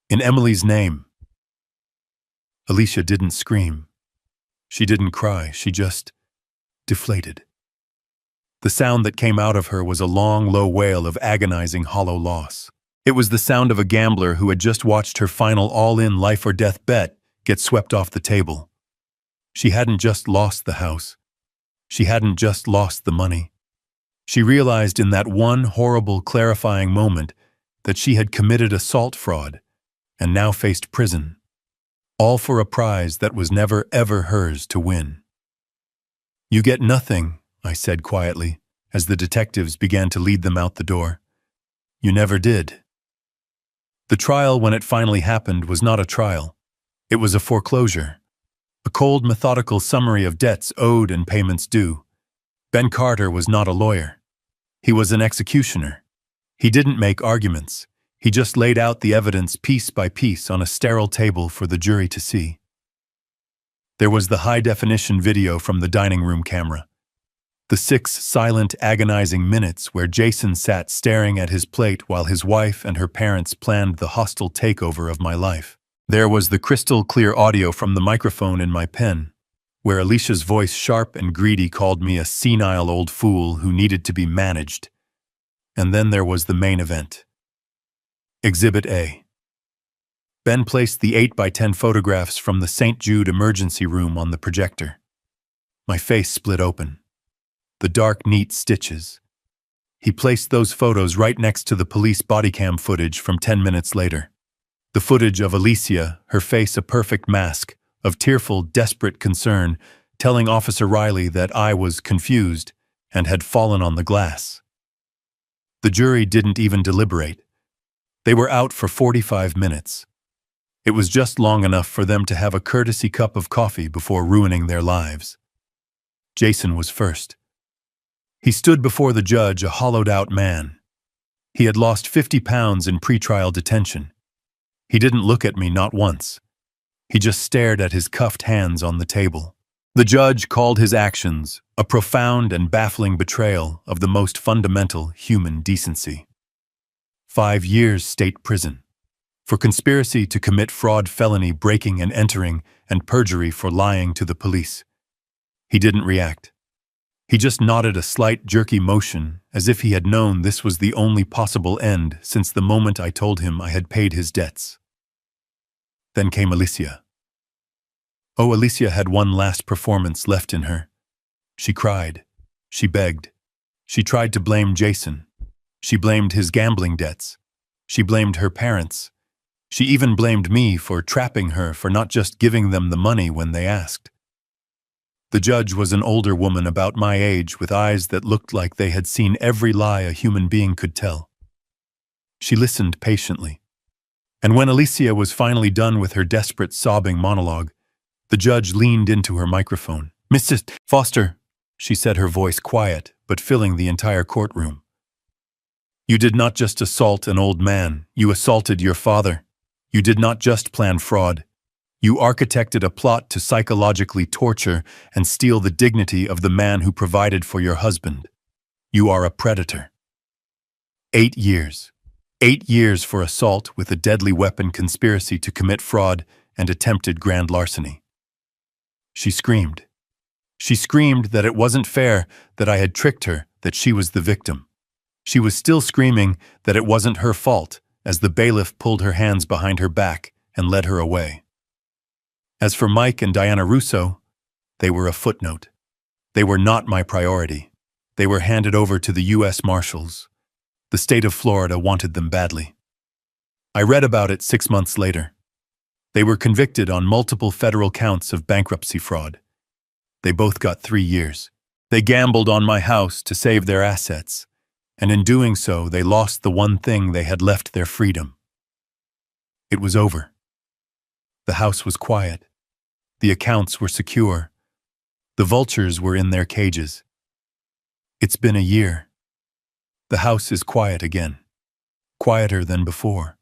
In Emily's name. Alicia didn't scream. She didn't cry. She just deflated. The sound that came out of her was a long, low wail of agonizing, hollow loss. It was the sound of a gambler who had just watched her final all-in life-or-death bet get swept off the table. She hadn't just lost the house. She hadn't just lost the money. She realized in that one horrible, clarifying moment that she had committed assault fraud and now faced prison, all for a prize that was never, ever hers to win. You get nothing, I said quietly, as the detectives began to lead them out the door. You never did. The trial, when it finally happened, was not a trial. It was a foreclosure. A cold, methodical summary of debts owed and payments due. Ben Carter was not a lawyer. He was an executioner. He didn't make arguments. He just laid out the evidence piece by piece on a sterile table for the jury to see. There was the high-definition video from the dining room camera. The 6 silent, agonizing minutes where Jason sat staring at his plate while his wife and her parents planned the hostile takeover of my life. There was the crystal-clear audio from the microphone in my pen, where Alicia's voice, sharp and greedy, called me a senile old fool who needed to be managed. And then there was the main event. Exhibit A. Ben placed the 8x10 photographs from the St. Jude emergency room on the projector. My face split open. The dark, neat stitches. He placed those photos right next to the police body cam footage from 10 minutes later. The footage of Alicia, her face a perfect mask, of tearful, desperate concern, telling Officer Riley that I was confused and had fallen on the glass. The jury didn't even deliberate. They were out for 45 minutes. It was just long enough for them to have a courtesy cup of coffee before ruining their lives. Jason was first. He stood before the judge, a hollowed-out man. He had lost 50 pounds in pretrial detention. He didn't look at me, not once. He just stared at his cuffed hands on the table. The judge called his actions a profound and baffling betrayal of the most fundamental human decency. 5 years state prison. For conspiracy to commit fraud, felony, breaking and entering, and perjury for lying to the police. He didn't react. He just nodded a slight jerky motion, as if he had known this was the only possible end since the moment I told him I had paid his debts. Then came Alicia. Oh, Alicia had one last performance left in her. She cried. She begged. She tried to blame Jason. She blamed his gambling debts. She blamed her parents. She even blamed me for trapping her, for not just giving them the money when they asked. The judge was an older woman about my age with eyes that looked like they had seen every lie a human being could tell. She listened patiently. And when Alicia was finally done with her desperate sobbing monologue, the judge leaned into her microphone. "Mrs. Foster," she said, her voice quiet but filling the entire courtroom. "You did not just assault an old man, you assaulted your father. You did not just plan fraud. You architected a plot to psychologically torture and steal the dignity of the man who provided for your husband. You are a predator." 8 years. 8 years for assault with a deadly weapon, conspiracy to commit fraud, and attempted grand larceny. She screamed. She screamed that it wasn't fair, that I had tricked her, that she was the victim. She was still screaming that it wasn't her fault, as the bailiff pulled her hands behind her back and led her away. As for Mike and Diana Russo, they were a footnote. They were not my priority. They were handed over to the U.S. Marshals. The state of Florida wanted them badly. I read about it 6 months later. They were convicted on multiple federal counts of bankruptcy fraud. They both got 3 years. They gambled on my house to save their assets, and in doing so, they lost the one thing they had left: their freedom. It was over. The house was quiet. The accounts were secure. The vultures were in their cages. It's been a year. The house is quiet again. Quieter than before.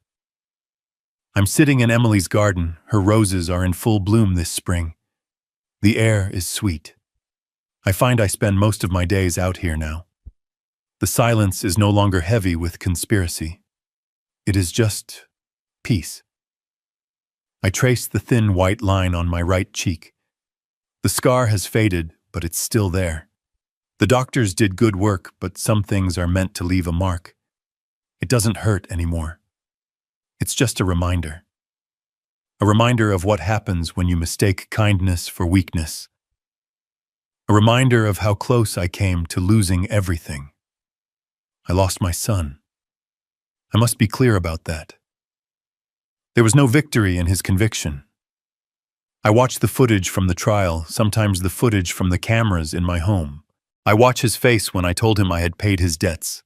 I'm sitting in Emily's garden. Her roses are in full bloom this spring. The air is sweet. I find I spend most of my days out here now. The silence is no longer heavy with conspiracy. It is just peace. I trace the thin white line on my right cheek. The scar has faded, but it's still there. The doctors did good work, but some things are meant to leave a mark. It doesn't hurt anymore. It's just a reminder. A reminder of what happens when you mistake kindness for weakness. A reminder of how close I came to losing everything. I lost my son. I must be clear about that. There was no victory in his conviction. I watch the footage from the trial, sometimes the footage from the cameras in my home. I watch his face when I told him I had paid his debts.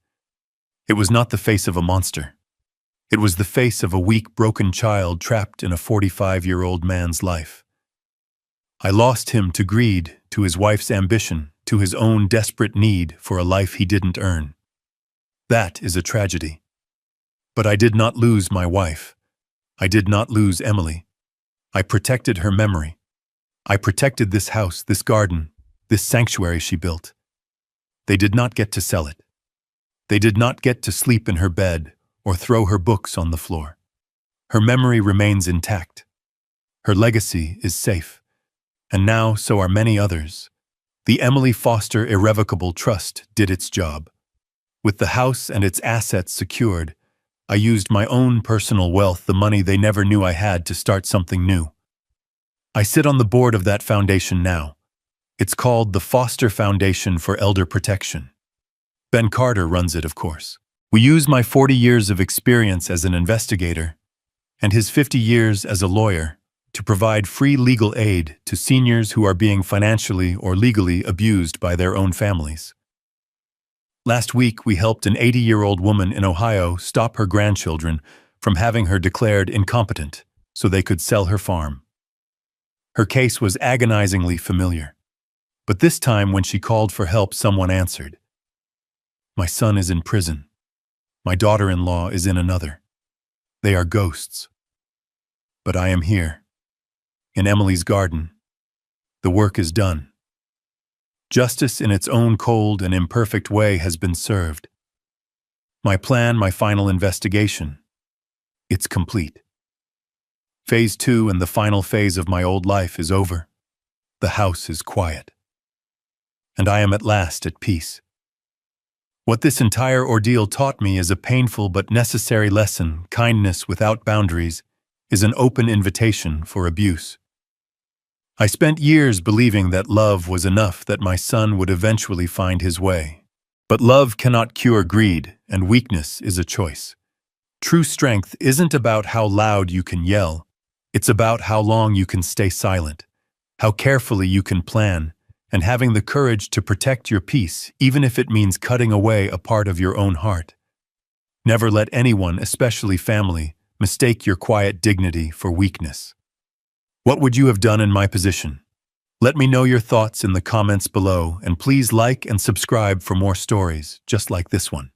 It was not the face of a monster. It was the face of a weak, broken child trapped in a 45-year-old man's life. I lost him to greed, to his wife's ambition, to his own desperate need for a life he didn't earn. That is a tragedy. But I did not lose my wife. I did not lose Emily. I protected her memory. I protected this house, this garden, this sanctuary she built. They did not get to sell it. They did not get to sleep in her bed or throw her books on the floor. Her memory remains intact. Her legacy is safe. And now so are many others. The Emily Foster Irrevocable Trust did its job. With the house and its assets secured, I used my own personal wealth, the money they never knew I had, to start something new. I sit on the board of that foundation now. It's called the Foster Foundation for Elder Protection. Ben Carter runs it, of course. We use my 40 years of experience as an investigator and his 50 years as a lawyer to provide free legal aid to seniors who are being financially or legally abused by their own families. Last week, we helped an 80-year-old woman in Ohio stop her grandchildren from having her declared incompetent so they could sell her farm. Her case was agonizingly familiar. But this time, when she called for help, someone answered. My son is in prison. My daughter-in-law is in another. They are ghosts. But I am here. in Emily's garden. The work is done. Justice in its own cold and imperfect way has been served. My plan, my final investigation. It's complete. Phase 2 and the final phase of my old life is over. The house is quiet. And I am at last at peace. What this entire ordeal taught me is a painful but necessary lesson. Kindness without boundaries is an open invitation for abuse. I spent years believing that love was enough, that my son would eventually find his way. But love cannot cure greed, and weakness is a choice. True strength isn't about how loud you can yell. It's about how long you can stay silent, how carefully you can plan, and having the courage to protect your peace, even if it means cutting away a part of your own heart. Never let anyone, especially family, mistake your quiet dignity for weakness. What would you have done in my position? Let me know your thoughts in the comments below, and please like and subscribe for more stories just like this one.